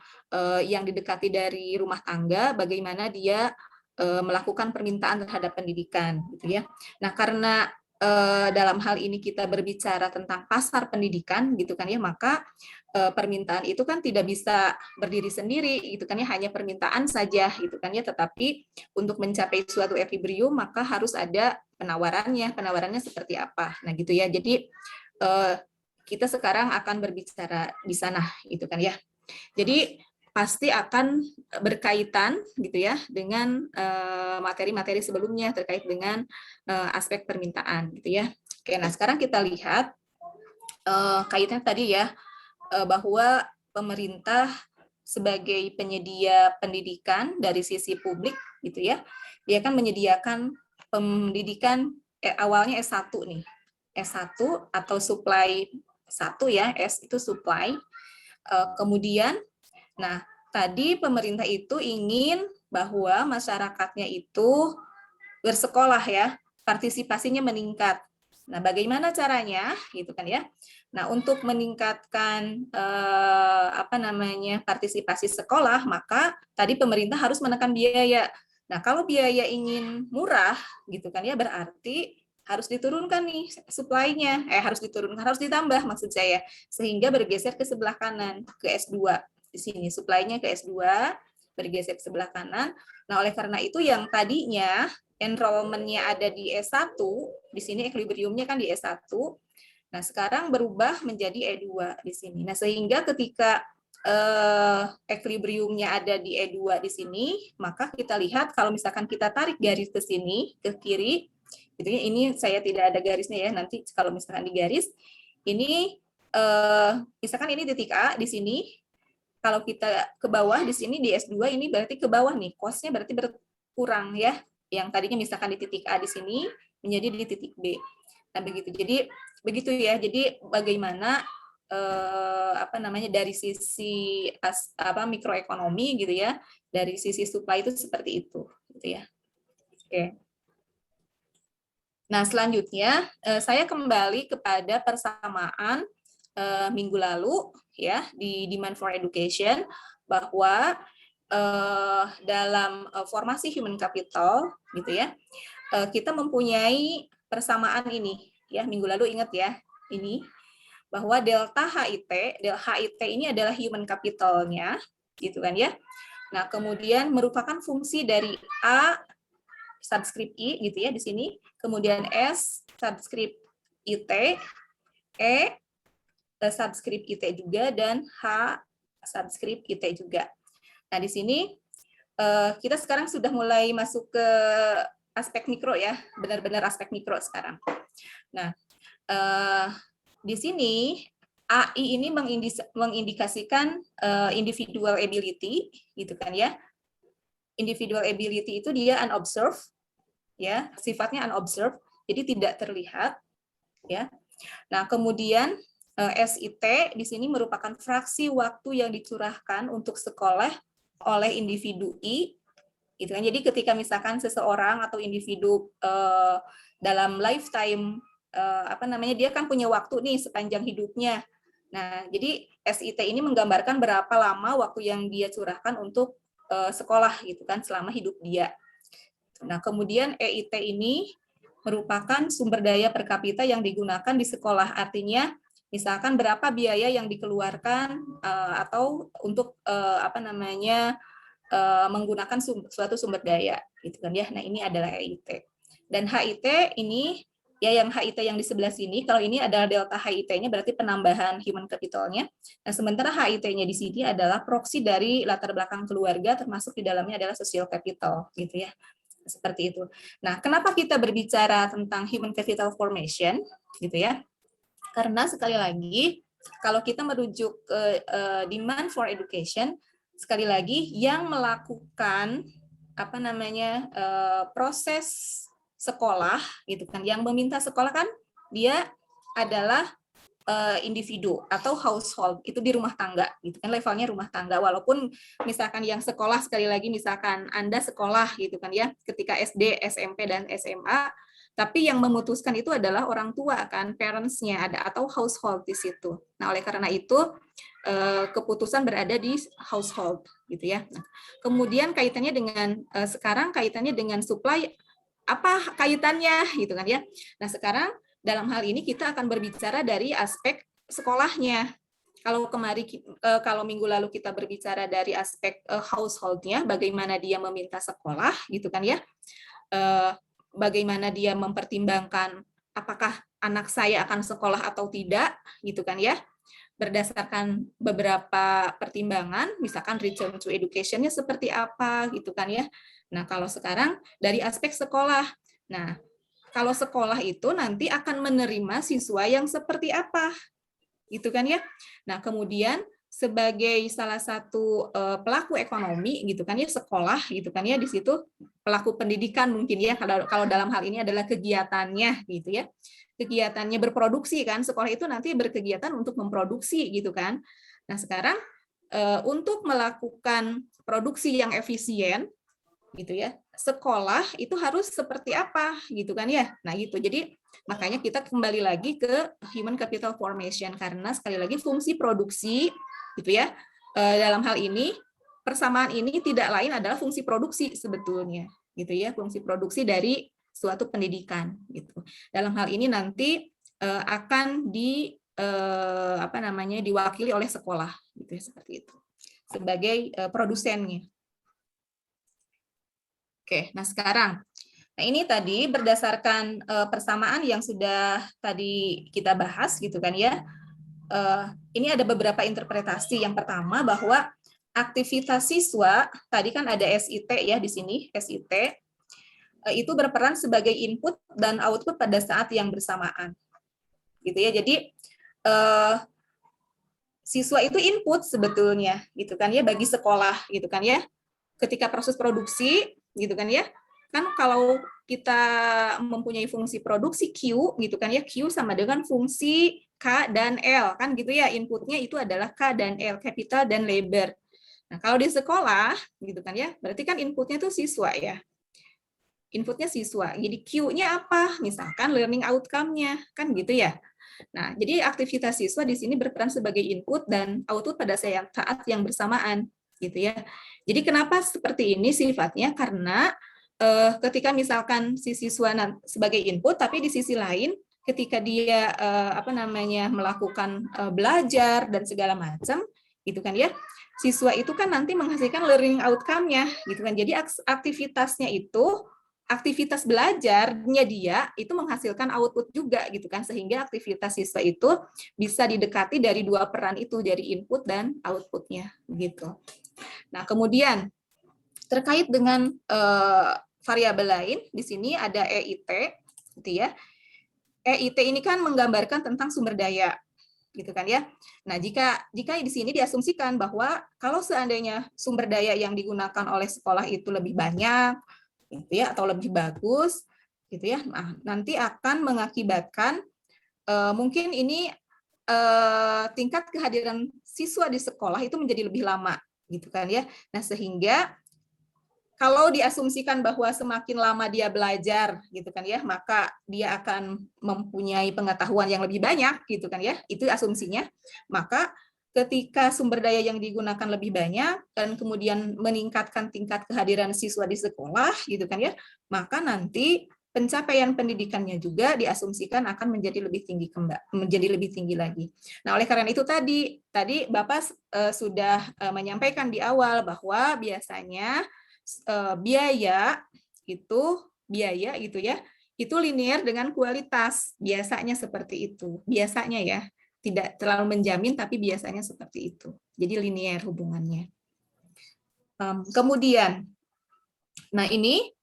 yang didekati dari rumah tangga, bagaimana dia melakukan permintaan terhadap pendidikan gitu ya. Nah, karena dalam hal ini kita berbicara tentang pasar pendidikan gitu kan ya, maka permintaan itu kan tidak bisa berdiri sendiri gitu kan ya, hanya permintaan saja gitu kan ya, tetapi untuk mencapai suatu equilibrium maka harus ada penawarannya seperti apa. Nah, gitu ya. Jadi kita sekarang akan berbicara di sana gitu kan ya. Jadi pasti akan berkaitan gitu ya dengan materi-materi sebelumnya terkait dengan aspek permintaan gitu ya. Oke, nah sekarang kita lihat kaitannya tadi ya, bahwa pemerintah sebagai penyedia pendidikan dari sisi publik gitu ya, dia akan menyediakan pendidikan awalnya S1 nih. S1 atau supply 1 ya, S itu supply. Kemudian nah, tadi pemerintah itu ingin bahwa masyarakatnya itu bersekolah ya, partisipasinya meningkat. Nah, bagaimana caranya gitu kan ya? Nah, untuk meningkatkan partisipasi sekolah, maka tadi pemerintah harus menekan biaya. Nah, kalau biaya ingin murah gitu kan ya, berarti harus diturunkan nih supply-nya, harus ditambah maksud saya, sehingga bergeser ke sebelah kanan, ke S2. Di sini supply-nya ke S2, bergeser ke sebelah kanan. Nah, oleh karena itu yang tadinya enrollment-nya ada di S1, di sini equilibrium-nya kan di S1. Nah, sekarang berubah menjadi E2 di sini. Nah, sehingga ketika equilibrium-nya ada di E2 di sini, maka kita lihat kalau misalkan kita tarik garis ke sini, ke kiri, gitu ya, ini saya tidak ada garisnya ya, nanti kalau misalkan digaris, ini misalkan ini titik A di sini, kalau kita ke bawah di sini di S2 ini berarti ke bawah nih, cost-nya berarti berkurang ya. yang tadinya misalkan di titik A di sini menjadi di titik B. Nah, begitu. Jadi begitu ya. Jadi bagaimana dari sisi mikroekonomi gitu ya, dari sisi supply itu seperti itu gitu ya. Oke. Nah, selanjutnya saya kembali kepada persamaan minggu lalu ya di Demand for Education, bahwa dalam formasi human capital gitu ya, kita mempunyai persamaan ini ya. Minggu lalu ingat ya, ini bahwa delta HIT ini adalah human capital-nya gitu kan ya. Nah, kemudian merupakan fungsi dari A subscript I gitu ya di sini, kemudian S subscript IT, E subscript IT juga, dan H subscript IT juga. Nah, di sini kita sekarang sudah mulai masuk ke aspek mikro ya, benar-benar aspek mikro sekarang. Nah, di sini AI ini mengindikasikan individual ability gitu kan ya. Individual ability itu dia unobserved ya, sifatnya unobserved, jadi tidak terlihat ya. Nah, kemudian SIT di sini merupakan fraksi waktu yang dicurahkan untuk sekolah oleh individu I gitu kan. Jadi ketika misalkan seseorang atau individu dalam lifetime dia kan punya waktu nih sepanjang hidupnya. Nah, jadi SIT ini menggambarkan berapa lama waktu yang dia curahkan untuk sekolah gitu kan selama hidup dia. Nah, kemudian EIT ini merupakan sumber daya per kapita yang digunakan di sekolah. Artinya misalkan berapa biaya yang dikeluarkan atau untuk menggunakan suatu sumber daya gitu kan ya. Nah, ini adalah EIT. Dan HIT ini ya, yang HIT yang di sebelah sini, kalau ini adalah delta HIT-nya berarti penambahan human capital-nya. Nah, sementara HIT-nya di sini adalah proksi dari latar belakang keluarga, termasuk di dalamnya adalah social capital gitu ya. Seperti itu. Nah, kenapa kita berbicara tentang human capital formation gitu ya? Karena sekali lagi kalau kita merujuk ke demand for education, sekali lagi yang melakukan proses sekolah gitu kan, yang meminta sekolah kan dia adalah individu atau household, itu di rumah tangga gitu kan, levelnya rumah tangga. Walaupun misalkan yang sekolah, sekali lagi misalkan Anda sekolah gitu kan ya, ketika SD, SMP dan SMA, tapi yang memutuskan itu adalah orang tua kan, parents-nya ada, atau household di situ. Nah, oleh karena itu keputusan berada di household gitu ya. Nah, kemudian kaitannya dengan sekarang kaitannya dengan supply, apa kaitannya gitu kan ya. Nah, sekarang dalam hal ini kita akan berbicara dari aspek sekolahnya. Kalau minggu lalu kita berbicara dari aspek household-nya, bagaimana dia meminta sekolah gitu kan ya. Bagaimana dia mempertimbangkan apakah anak saya akan sekolah atau tidak gitu kan ya. Berdasarkan beberapa pertimbangan, misalkan return to education-nya seperti apa gitu kan ya. Nah, kalau sekarang dari aspek sekolah. Nah, kalau sekolah itu nanti akan menerima siswa yang seperti apa, gitu kan ya. Nah, kemudian sebagai salah satu pelaku ekonomi, gitu kan ya, sekolah, gitu kan ya, di situ pelaku pendidikan mungkin ya, kalau dalam hal ini adalah kegiatannya, gitu ya, kegiatannya berproduksi kan, sekolah itu nanti berkegiatan untuk memproduksi, gitu kan. Nah, sekarang untuk melakukan produksi yang efisien, gitu ya, sekolah itu harus seperti apa gitu kan ya. Nah, gitu. Jadi makanya kita kembali lagi ke human capital formation, karena sekali lagi fungsi produksi gitu ya, dalam hal ini persamaan ini tidak lain adalah fungsi produksi sebetulnya gitu ya, fungsi produksi dari suatu pendidikan gitu. Dalam hal ini nanti akan diwakili oleh sekolah gitu ya, seperti itu sebagai produsennya. Oke, nah sekarang, nah ini tadi berdasarkan persamaan yang sudah tadi kita bahas gitu kan ya. Ini ada beberapa interpretasi. Yang pertama bahwa aktivitas siswa tadi kan ada SIT ya di sini, SIT itu berperan sebagai input dan output pada saat yang bersamaan, gitu ya. Jadi siswa itu input sebetulnya, gitu kan ya, bagi sekolah, gitu kan ya. Ketika proses produksi gitu kan ya, kan kalau kita mempunyai fungsi produksi Q gitu kan ya, Q sama dengan fungsi K dan L kan gitu ya, inputnya itu adalah K dan L, capital dan labor. Nah, kalau di sekolah gitu kan ya, berarti kan inputnya itu siswa ya. Inputnya siswa. Jadi Q-nya apa? Misalkan learning outcome-nya kan gitu ya. Nah, jadi aktivitas siswa di sini berperan sebagai input dan output pada saat yang bersamaan gitu ya. Jadi kenapa seperti ini sifatnya? Karena ketika misalkan si siswa sebagai input, tapi di sisi lain ketika dia melakukan belajar dan segala macam, gitu kan ya, siswa itu kan nanti menghasilkan learning outcome-nya, gitu kan. Jadi aktivitasnya itu, aktivitas belajarnya dia itu menghasilkan output juga, gitu kan, sehingga aktivitas siswa itu bisa didekati dari dua peran itu, dari input dan output-nya, gitu. Nah, kemudian terkait dengan variabel lain, di sini ada EIT, gitu ya. EIT ini kan menggambarkan tentang sumber daya, gitu kan ya. Nah, jika di sini diasumsikan bahwa kalau seandainya sumber daya yang digunakan oleh sekolah itu lebih banyak, gitu ya, atau lebih bagus, gitu ya, nah, nanti akan mengakibatkan mungkin ini tingkat kehadiran siswa di sekolah itu menjadi lebih lama, gitu kan ya. Nah, sehingga kalau diasumsikan bahwa semakin lama dia belajar, gitu kan ya, maka dia akan mempunyai pengetahuan yang lebih banyak, gitu kan ya, itu asumsinya. Maka ketika sumber daya yang digunakan lebih banyak dan kemudian meningkatkan tingkat kehadiran siswa di sekolah, gitu kan ya, maka nanti pencapaian pendidikannya juga diasumsikan akan menjadi lebih tinggi lagi. Nah, oleh karena itu tadi Bapak sudah menyampaikan di awal bahwa biasanya biaya gitu ya, itu linear dengan kualitas, biasanya seperti itu, biasanya ya, tidak terlalu menjamin tapi biasanya seperti itu, jadi linear hubungannya. Kemudian, nah ini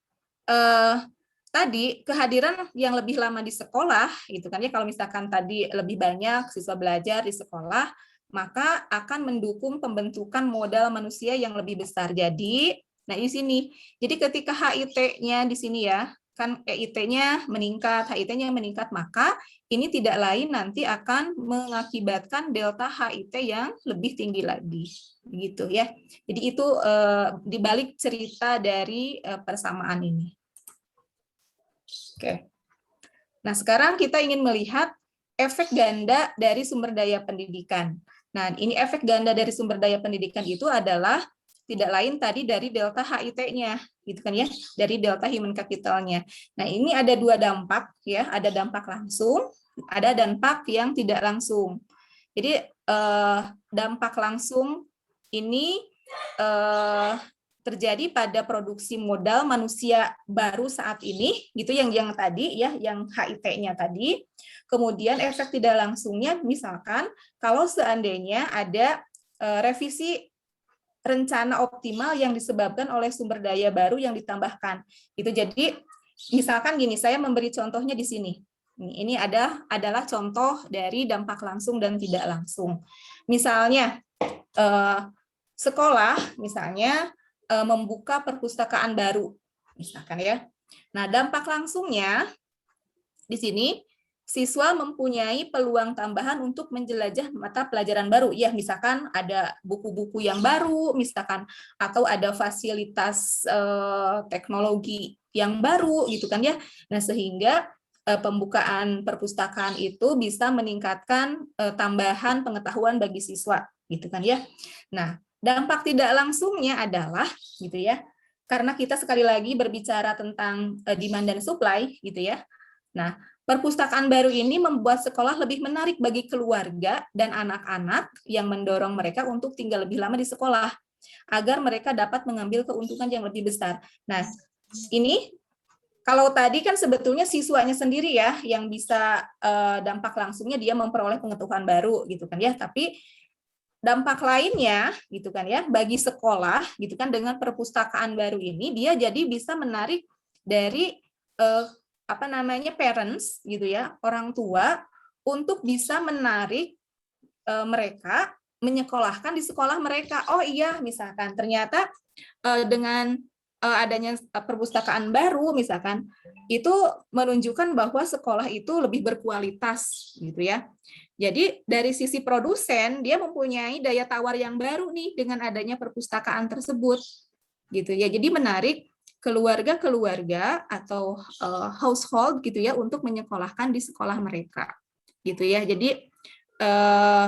tadi kehadiran yang lebih lama di sekolah, gitu kan ya, kalau misalkan tadi lebih banyak siswa belajar di sekolah, maka akan mendukung pembentukan modal manusia yang lebih besar. Jadi nah, di sini. Jadi ketika HIT-nya di sini ya, kan EIT-nya meningkat, HIT-nya meningkat, maka ini tidak lain nanti akan mengakibatkan delta HIT yang lebih tinggi lagi. Begitu ya. Jadi itu dibalik cerita dari persamaan ini. Oke. Nah, sekarang kita ingin melihat efek ganda dari sumber daya pendidikan. Nah, ini efek ganda dari sumber daya pendidikan itu adalah tidak lain tadi dari delta HIT-nya, gitu kan ya, dari delta human capital-nya. Nah, ini ada dua dampak ya, ada dampak langsung, ada dampak yang tidak langsung. Jadi dampak langsung ini terjadi pada produksi modal manusia baru saat ini, gitu yang tadi ya, yang HIT-nya tadi. Kemudian efek tidak langsungnya, misalkan kalau seandainya ada revisi rencana optimal yang disebabkan oleh sumber daya baru yang ditambahkan. Itu jadi misalkan gini, saya memberi contohnya di sini. Ini adalah contoh dari dampak langsung dan tidak langsung. Misalnya sekolah misalnya membuka perpustakaan baru, misalkan ya. Nah, dampak langsungnya di sini siswa mempunyai peluang tambahan untuk menjelajah mata pelajaran baru. Ya, misalkan ada buku-buku yang baru, misalkan, atau ada fasilitas teknologi yang baru, gitu kan ya. Nah, sehingga pembukaan perpustakaan itu bisa meningkatkan tambahan pengetahuan bagi siswa, gitu kan ya. Nah, dampak tidak langsungnya adalah, gitu ya, karena kita sekali lagi berbicara tentang demand dan supply, gitu ya. Nah, perpustakaan baru ini membuat sekolah lebih menarik bagi keluarga dan anak-anak yang mendorong mereka untuk tinggal lebih lama di sekolah, agar mereka dapat mengambil keuntungan yang lebih besar. Nah, ini kalau tadi kan sebetulnya siswanya sendiri ya, yang bisa dampak langsungnya dia memperoleh pengetahuan baru, gitu kan ya, tapi dampak lainnya, gitu kan ya, bagi sekolah, gitu kan, dengan perpustakaan baru ini, dia jadi bisa menarik dari parents, gitu ya, orang tua, untuk bisa menarik mereka menyekolahkan di sekolah mereka. Oh iya, misalkan ternyata dengan adanya perpustakaan baru misalkan, itu menunjukkan bahwa sekolah itu lebih berkualitas gitu ya. Jadi dari sisi produsen dia mempunyai daya tawar yang baru nih dengan adanya perpustakaan tersebut gitu ya. Jadi menarik keluarga-keluarga atau household gitu ya untuk menyekolahkan di sekolah mereka gitu ya. Jadi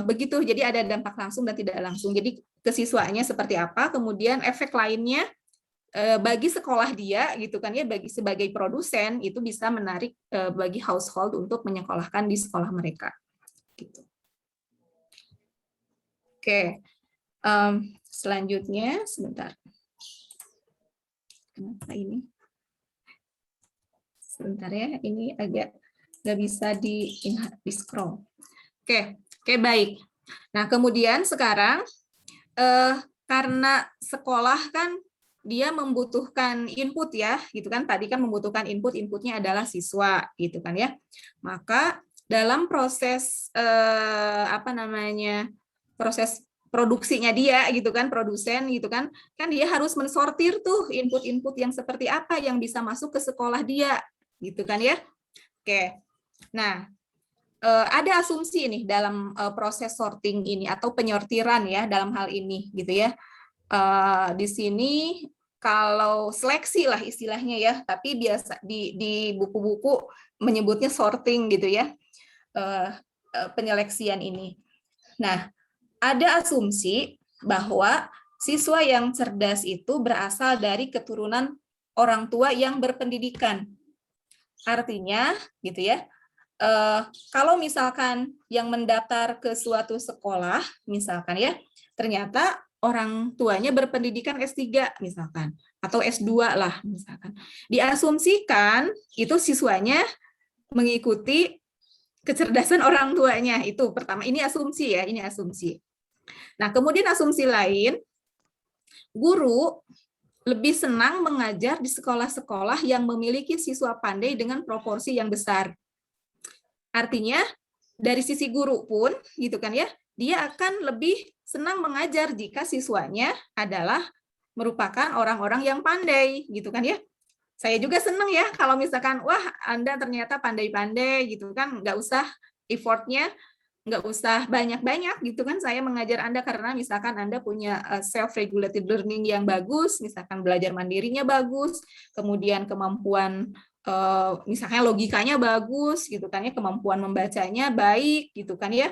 begitu, jadi ada dampak langsung dan tidak langsung. Jadi kesiswaannya seperti apa, kemudian efek lainnya bagi sekolah dia gitu kan ya, bagi sebagai produsen itu bisa menarik bagi household untuk menyekolahkan di sekolah mereka gitu. Oke, selanjutnya sebentar. Kenapa ini? Sebentar ya, ini agak nggak bisa di scroll. Oke, baik. Nah, kemudian sekarang karena sekolah kan dia membutuhkan input ya, gitu kan? Tadi kan membutuhkan inputnya adalah siswa, gitu kan ya. Maka dalam proses proses produksinya dia gitu kan, produsen gitu kan dia harus mensortir tuh input-input yang seperti apa yang bisa masuk ke sekolah dia gitu kan ya. Oke. Nah, ada asumsi nih dalam proses sorting ini atau penyortiran ya dalam hal ini gitu ya. Di sini kalau seleksi lah istilahnya ya, tapi biasa di buku-buku menyebutnya sorting gitu ya, penyeleksian ini. Nah, ada asumsi bahwa siswa yang cerdas itu berasal dari keturunan orang tua yang berpendidikan. Artinya, gitu ya, kalau misalkan yang mendaftar ke suatu sekolah, misalkan ya, ternyata orang tuanya berpendidikan S3 misalkan, atau S2 lah misalkan. Diasumsikan itu siswanya mengikuti kecerdasan orang tuanya. Itu pertama, ini asumsi ya, ini asumsi. Nah, kemudian asumsi lain, guru lebih senang mengajar di sekolah-sekolah yang memiliki siswa pandai dengan proporsi yang besar. Artinya, dari sisi guru pun, gitu kan ya, dia akan lebih senang mengajar jika siswanya adalah merupakan orang-orang yang pandai, gitu kan ya. Saya juga senang ya kalau misalkan, wah Anda ternyata pandai-pandai, gitu kan, nggak usah effortnya, nggak usah banyak-banyak gitu kan saya mengajar Anda karena misalkan Anda punya self-regulated learning yang bagus, misalkan belajar mandirinya bagus, kemudian kemampuan misalnya logikanya bagus gitu kan ya, kemampuan membacanya baik gitu kan ya.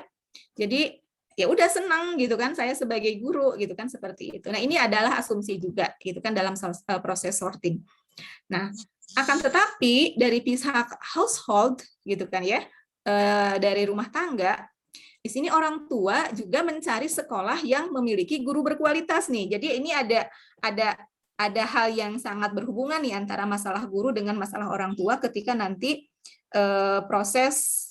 Jadi ya udah senang gitu kan saya sebagai guru gitu kan seperti itu. Nah, ini adalah asumsi juga gitu kan dalam proses sorting. Nah, akan tetapi dari pihak household gitu kan ya, dari rumah tangga, di sini orang tua juga mencari sekolah yang memiliki guru berkualitas nih. Jadi ini ada hal yang sangat berhubungan nih antara masalah guru dengan masalah orang tua ketika nanti proses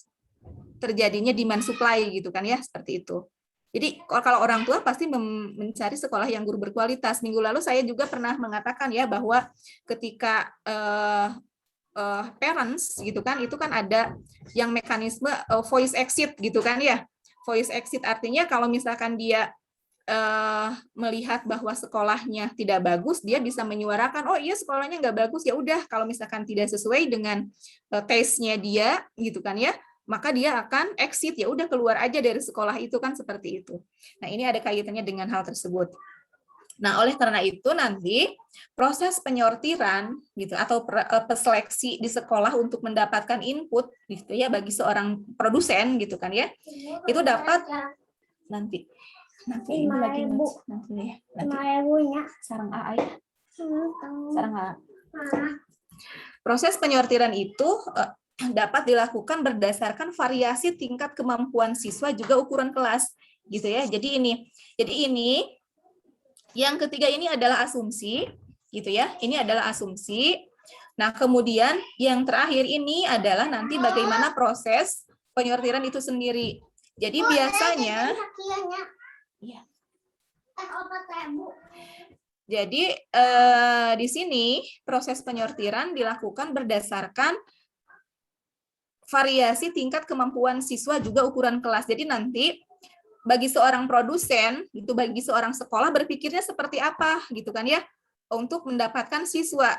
terjadinya demand supply gitu kan ya, seperti itu. Jadi kalau orang tua pasti mencari sekolah yang guru berkualitas. Minggu lalu saya juga pernah mengatakan ya bahwa ketika parents gitu kan, itu kan ada yang mekanisme voice exit gitu kan ya. Voice exit artinya kalau misalkan dia melihat bahwa sekolahnya tidak bagus, dia bisa menyuarakan, oh iya sekolahnya nggak bagus, ya udah kalau misalkan tidak sesuai dengan taste-nya dia gitu kan ya, maka dia akan exit, ya udah keluar aja dari sekolah itu kan seperti itu. Nah, ini ada kaitannya dengan hal tersebut. Nah, oleh karena itu nanti proses penyortiran gitu atau seleksi di sekolah untuk mendapatkan input gitu ya bagi seorang produsen gitu kan ya. Itu dapat nanti ini lagi nanti sarang A ya. Sarang A. Proses penyortiran itu dapat dilakukan berdasarkan variasi tingkat kemampuan siswa juga ukuran kelas gitu ya. Jadi ini yang ketiga ini adalah asumsi, gitu ya. Ini adalah asumsi. Nah, kemudian yang terakhir ini adalah nanti bagaimana proses penyortiran itu sendiri. Jadi biasanya, ya. Jadi di sini proses penyortiran dilakukan berdasarkan variasi tingkat kemampuan siswa juga ukuran kelas. Jadi nanti bagi seorang produsen, itu bagi seorang sekolah berpikirnya seperti apa gitu kan ya. untuk mendapatkan siswa.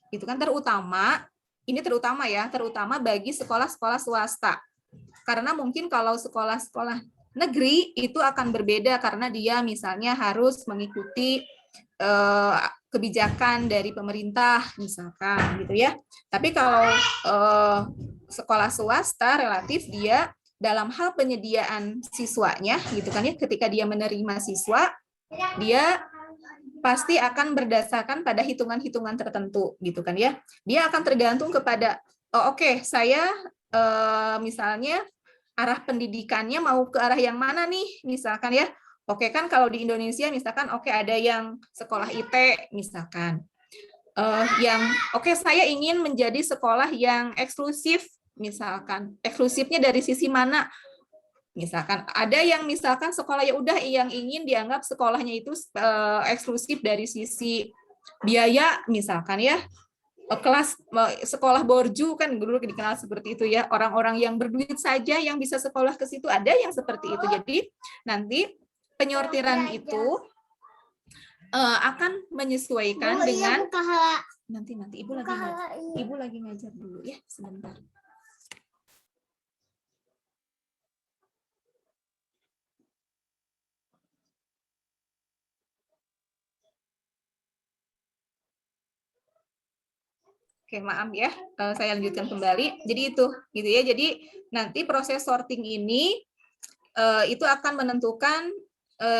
Itu kan terutama bagi sekolah-sekolah swasta. Karena mungkin kalau sekolah-sekolah negeri itu akan berbeda karena dia misalnya harus mengikuti kebijakan dari pemerintah misalkan gitu ya. Tapi kalau sekolah swasta relatif dia dalam hal penyediaan siswanya gitu kan ya, ketika dia menerima siswa dia pasti akan berdasarkan pada hitungan-hitungan tertentu gitu kan ya. Dia akan tergantung kepada oke, saya misalnya arah pendidikannya mau ke arah yang mana nih misalkan ya. Oke kan kalau di Indonesia misalkan ada yang sekolah IT misalkan. Saya ingin menjadi sekolah yang eksklusif misalkan. Eksklusifnya dari sisi mana? Misalkan ada yang misalkan sekolah ya udah yang ingin dianggap sekolahnya itu eksklusif dari sisi biaya misalkan ya. Kelas sekolah borju kan dulu dikenal seperti itu ya, orang-orang yang berduit saja yang bisa sekolah ke situ, ada yang seperti itu. Jadi nanti penyortiran itu akan menyesuaikan dengan nanti ibu lagi ngajar dulu ya sebentar. Oke, maaf ya, saya lanjutkan kembali. Jadi itu, gitu ya. Jadi nanti proses sorting ini itu akan menentukan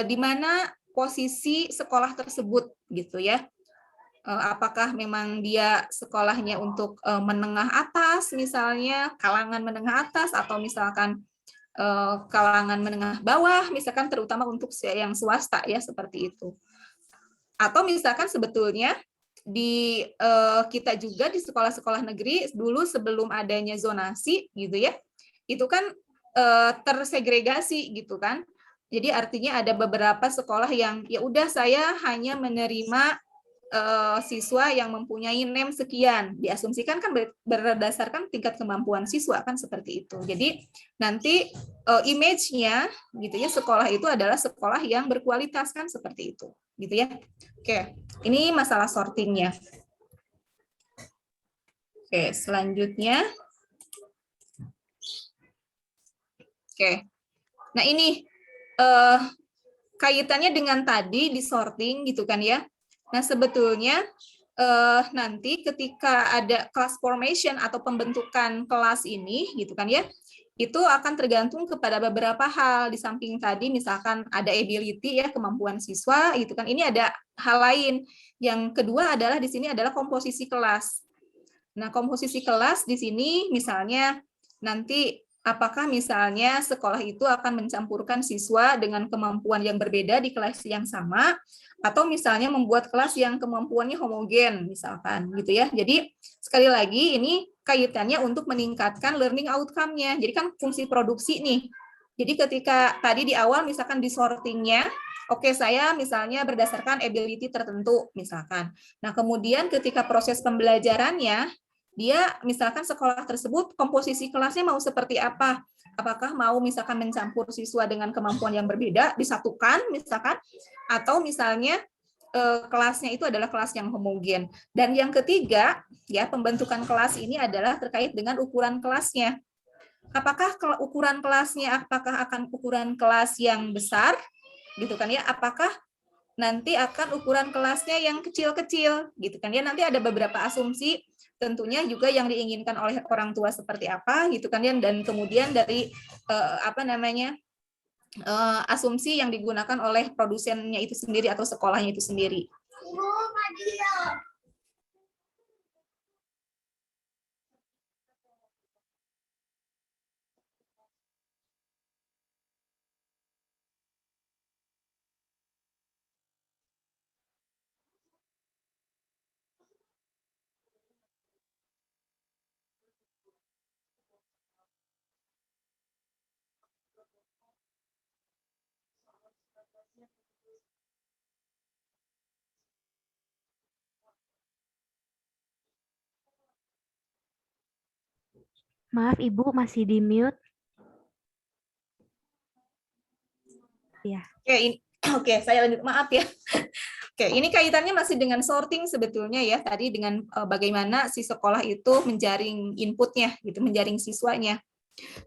di mana posisi sekolah tersebut, gitu ya. Apakah memang dia sekolahnya untuk menengah atas, misalnya kalangan menengah atas, atau misalkan kalangan menengah bawah, misalkan terutama untuk yang swasta ya seperti itu. Atau misalkan sebetulnya di kita juga di sekolah-sekolah negeri dulu sebelum adanya zonasi gitu ya, itu kan tersegregasi gitu kan. Jadi artinya ada beberapa sekolah yang ya udah saya hanya menerima siswa yang mempunyai NEM sekian, diasumsikan kan berdasarkan tingkat kemampuan siswa kan seperti itu. Jadi nanti image-nya gitu ya, sekolah itu adalah sekolah yang berkualitas kan seperti itu gitu ya. Oke, ini masalah sortingnya. Oke, selanjutnya. Oke, nah ini kaitannya dengan tadi di sorting gitu kan ya. Nah sebetulnya nanti ketika ada class formation atau pembentukan kelas ini gitu kan ya, itu akan tergantung kepada beberapa hal. Di samping tadi misalkan ada ability ya, kemampuan siswa gitu kan. Ini ada hal lain. Yang kedua adalah di sini adalah komposisi kelas. Nah, komposisi kelas di sini misalnya nanti apakah misalnya sekolah itu akan mencampurkan siswa dengan kemampuan yang berbeda di kelas yang sama, atau misalnya membuat kelas yang kemampuannya homogen misalkan gitu ya. Jadi sekali lagi ini kaitannya untuk meningkatkan learning outcome-nya. Jadi kan fungsi produksi nih. Jadi ketika tadi di awal misalkan di sortingnya, oke saya misalnya berdasarkan ability tertentu misalkan. Nah kemudian ketika proses pembelajarannya, dia misalkan sekolah tersebut komposisi kelasnya mau seperti apa? Apakah mau misalkan mencampur siswa dengan kemampuan yang berbeda, disatukan misalkan, atau misalnya kelasnya itu adalah kelas yang homogen. Dan yang ketiga, ya pembentukan kelas ini adalah terkait dengan ukuran kelasnya. Apakah ukuran kelasnya akan ukuran kelas yang besar, gitu kan ya? Apakah nanti akan ukuran kelasnya yang kecil-kecil, gitu kan ya? Nanti ada beberapa asumsi tentunya juga yang diinginkan oleh orang tua seperti apa, gitu kan ya? Dan kemudian dari asumsi yang digunakan oleh produsennya itu sendiri atau sekolahnya itu sendiri. Maaf Ibu, masih di mute. Ya. Oke, saya lanjut, maaf ya. Oke, ini kaitannya masih dengan sorting sebetulnya ya, tadi dengan bagaimana si sekolah itu menjaring inputnya, gitu, menjaring siswanya.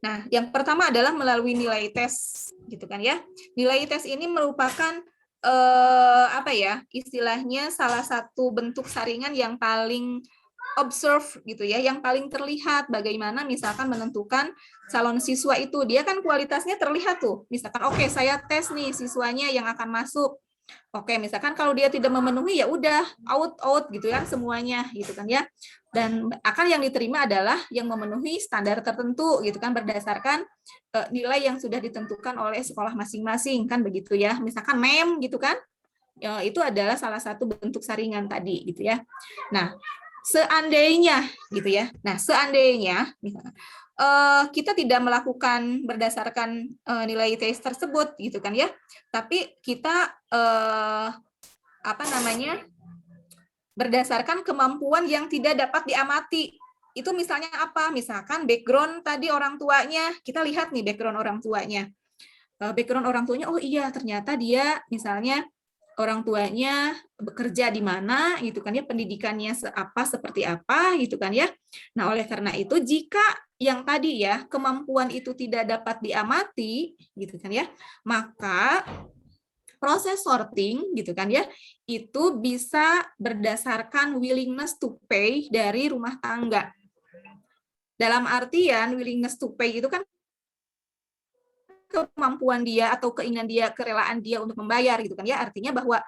Nah, yang pertama adalah melalui nilai tes, gitu kan ya. Nilai tes ini merupakan apa ya, istilahnya salah satu bentuk saringan yang paling observe gitu ya, yang paling terlihat bagaimana misalkan menentukan calon siswa itu, dia kan kualitasnya terlihat tuh. Misalkan oke, saya tes nih siswanya yang akan masuk. Oke, misalkan kalau dia tidak memenuhi ya udah out gitu ya semuanya gitu kan ya. Dan akan yang diterima adalah yang memenuhi standar tertentu gitu kan berdasarkan nilai yang sudah ditentukan oleh sekolah masing-masing kan begitu ya. Misalkan MEM gitu kan. Itu adalah salah satu bentuk saringan tadi gitu ya. Nah, seandainya gitu ya. Nah, seandainya misalkan kita tidak melakukan berdasarkan nilai tes tersebut gitu kan ya, tapi kita apa namanya berdasarkan kemampuan yang tidak dapat diamati. Itu misalnya apa? Misalkan background tadi orang tuanya, kita lihat nih background orang tuanya. Background orang tuanya, oh iya ternyata dia misalnya orang tuanya bekerja di mana gitu kan ya, pendidikannya seperti apa gitu kan ya. Nah, oleh karena itu jika yang tadi ya kemampuan itu tidak dapat diamati gitu kan ya, maka proses sorting gitu kan ya, itu bisa berdasarkan willingness to pay dari rumah tangga. Dalam artian willingness to pay itu kan kemampuan dia atau keinginan dia, kerelaan dia untuk membayar gitu kan ya, artinya bahwa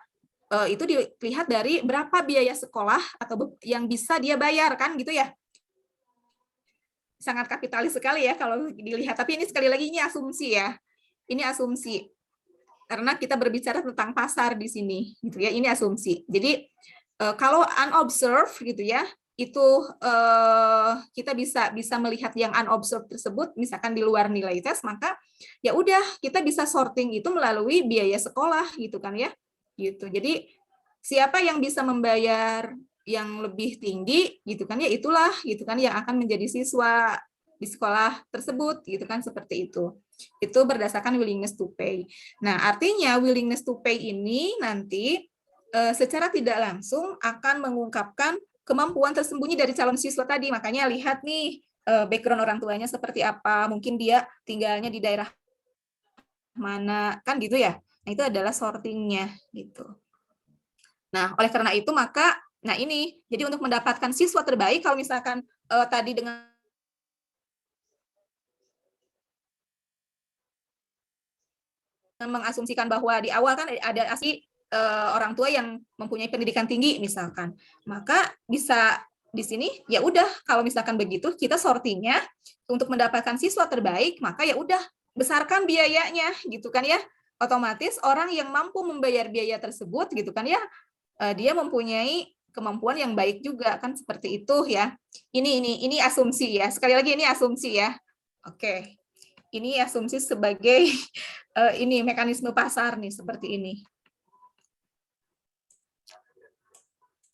itu dilihat dari berapa biaya sekolah atau yang bisa dia bayar kan gitu ya. Sangat kapitalis sekali ya kalau dilihat, tapi ini sekali lagi ini asumsi ya. Ini asumsi. Karena kita berbicara tentang pasar di sini gitu ya, ini asumsi. Jadi kalau unobserved gitu ya, itu kita bisa melihat yang unobserved tersebut misalkan di luar nilai tes, maka ya udah kita bisa sorting itu melalui biaya sekolah gitu kan ya, gitu. Jadi siapa yang bisa membayar yang lebih tinggi gitu kan ya, itulah gitu kan yang akan menjadi siswa di sekolah tersebut gitu kan, seperti itu. Itu berdasarkan willingness to pay. Nah, artinya willingness to pay ini nanti secara tidak langsung akan mengungkapkan kemampuan tersembunyi dari calon siswa tadi. Makanya lihat nih background orang tuanya seperti apa, mungkin dia tinggalnya di daerah mana, kan gitu ya. Nah, itu adalah sortingnya gitu. Nah, oleh karena itu maka, nah ini, jadi untuk mendapatkan siswa terbaik, kalau misalkan tadi dengan mengasumsikan bahwa di awal kan ada orang tua yang mempunyai pendidikan tinggi misalkan, maka bisa di sini ya udah kalau misalkan begitu kita sortingnya untuk mendapatkan siswa terbaik, maka ya udah besarkan biayanya gitu kan ya, otomatis orang yang mampu membayar biaya tersebut gitu kan ya, dia mempunyai kemampuan yang baik juga kan, seperti itu ya. Ini asumsi ya, sekali lagi ini asumsi ya. Oke, ini asumsi sebagai ini mekanisme pasar nih seperti ini.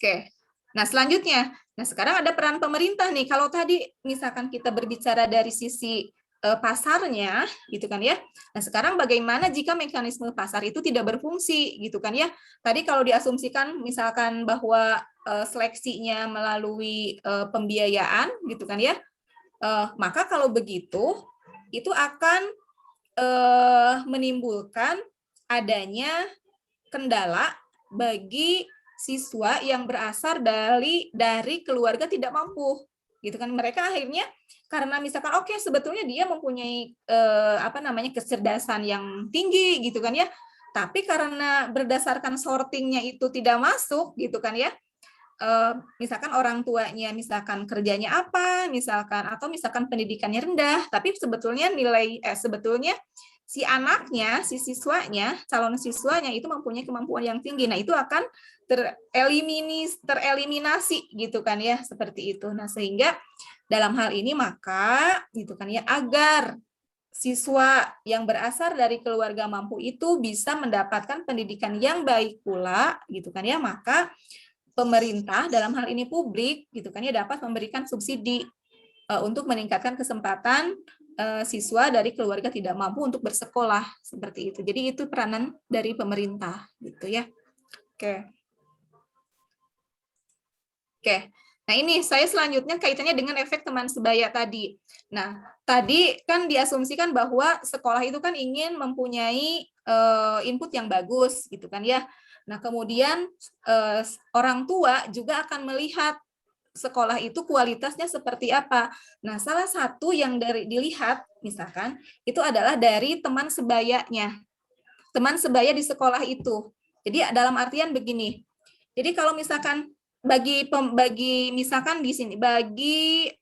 Oke, nah selanjutnya, nah sekarang ada peran pemerintah nih. Kalau tadi misalkan kita berbicara dari sisi pasarnya, gitu kan ya. Nah sekarang bagaimana jika mekanisme pasar itu tidak berfungsi, gitu kan ya. Tadi kalau diasumsikan misalkan bahwa seleksinya melalui pembiayaan, gitu kan ya. Maka kalau begitu, itu akan menimbulkan adanya kendala bagi siswa yang berasal dari keluarga tidak mampu, gitu kan. Mereka akhirnya karena misalkan oke, sebetulnya dia mempunyai kecerdasan yang tinggi gitu kan ya, tapi karena berdasarkan sortingnya itu tidak masuk gitu kan ya, misalkan orang tuanya misalkan kerjanya apa misalkan, atau misalkan pendidikannya rendah, tapi sebetulnya sebetulnya si anaknya, si siswanya, calon siswanya itu mempunyai kemampuan yang tinggi. Nah, itu akan tereliminasi gitu kan ya, seperti itu. Nah, sehingga dalam hal ini maka gitu kan ya, agar siswa yang berasal dari keluarga mampu itu bisa mendapatkan pendidikan yang baik pula gitu kan ya, maka pemerintah dalam hal ini publik gitu kan ya dapat memberikan subsidi untuk meningkatkan kesempatan siswa dari keluarga tidak mampu untuk bersekolah, seperti itu. Jadi itu peranan dari pemerintah gitu ya. Oke. Oke. Nah, ini saya selanjutnya kaitannya dengan efek teman sebaya tadi. Nah, tadi kan diasumsikan bahwa sekolah itu kan ingin mempunyai input yang bagus gitu kan ya. Nah, kemudian orang tua juga akan melihat sekolah itu kualitasnya seperti apa. Nah, salah satu yang dilihat misalkan itu adalah dari teman sebayanya. Teman sebaya di sekolah itu. Jadi dalam artian begini. Jadi kalau misalkan bagi misalkan di sini bagi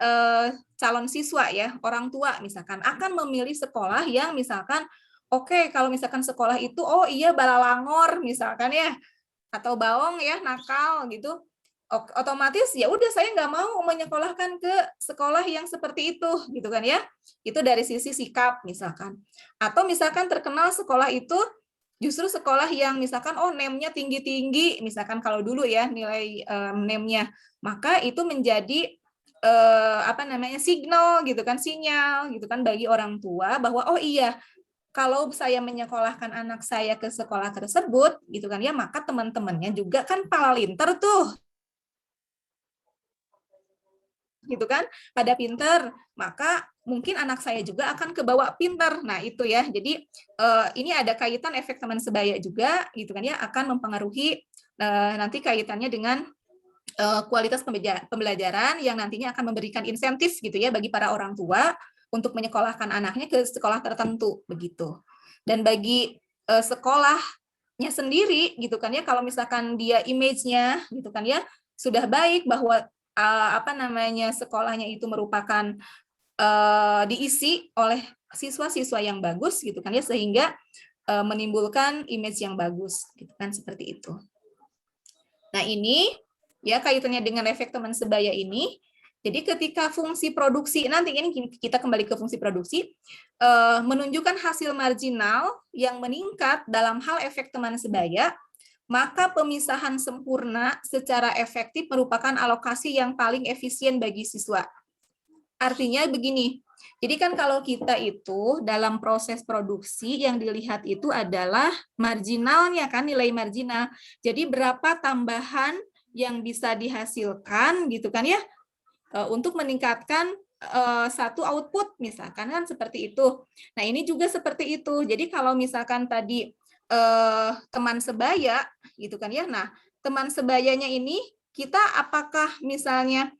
calon siswa ya, orang tua misalkan akan memilih sekolah yang misalkan oke, kalau misalkan sekolah itu oh iya balalangor misalkan ya, atau bawong ya nakal gitu, otomatis ya udah saya nggak mau menyekolahkan ke sekolah yang seperti itu gitu kan ya. Itu dari sisi sikap misalkan. Atau misalkan terkenal sekolah itu justru sekolah yang misalkan oh NEM-nya tinggi-tinggi, misalkan kalau dulu ya nilai NEM-nya, maka itu menjadi signal gitu kan, sinyal gitu kan bagi orang tua bahwa oh iya kalau saya menyekolahkan anak saya ke sekolah tersebut gitu kan ya, maka teman-temannya juga kan palalinter tuh gitu kan, pada pinter, maka mungkin anak saya juga akan kebawa pinter. Nah, itu ya. Jadi ini ada kaitan efek teman sebaya juga gitu kan ya, akan mempengaruhi nanti kaitannya dengan kualitas pembelajaran yang nantinya akan memberikan insentif gitu ya bagi para orang tua untuk menyekolahkan anaknya ke sekolah tertentu begitu. Dan bagi sekolahnya sendiri gitu kan ya, kalau misalkan dia image-nya gitu kan ya sudah baik bahwa sekolahnya itu merupakan diisi oleh siswa-siswa yang bagus gitu kan ya, sehingga menimbulkan image yang bagus gitu kan, seperti itu. Nah, ini ya kaitannya dengan efek teman sebaya ini. Jadi ketika fungsi produksi, nanti ini kita kembali ke fungsi produksi, menunjukkan hasil marginal yang meningkat dalam hal efek teman sebaya, maka pemisahan sempurna secara efektif merupakan alokasi yang paling efisien bagi siswa. Artinya begini, jadi kan kalau kita itu dalam proses produksi yang dilihat itu adalah marginalnya kan, nilai marginal. Jadi berapa tambahan yang bisa dihasilkan gitu kan ya, untuk meningkatkan satu output misalkan kan seperti itu. Nah, ini juga seperti itu. Jadi kalau misalkan tadi teman sebaya gitu kan ya. Nah, teman sebayanya ini kita apakah misalnya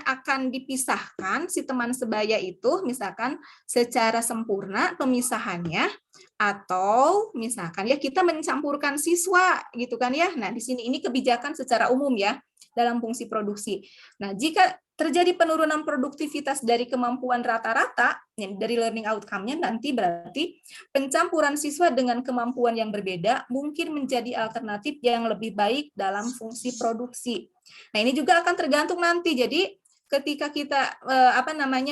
akan dipisahkan si teman sebaya itu misalkan secara sempurna pemisahannya, atau misalkan ya kita mencampurkan siswa gitu kan ya. Nah, di sini ini kebijakan secara umum ya dalam fungsi produksi. Nah, jika terjadi penurunan produktivitas dari kemampuan rata-rata dari learning outcome-nya, nanti berarti pencampuran siswa dengan kemampuan yang berbeda mungkin menjadi alternatif yang lebih baik dalam fungsi produksi. Nah, ini juga akan tergantung nanti. Jadi ketika kita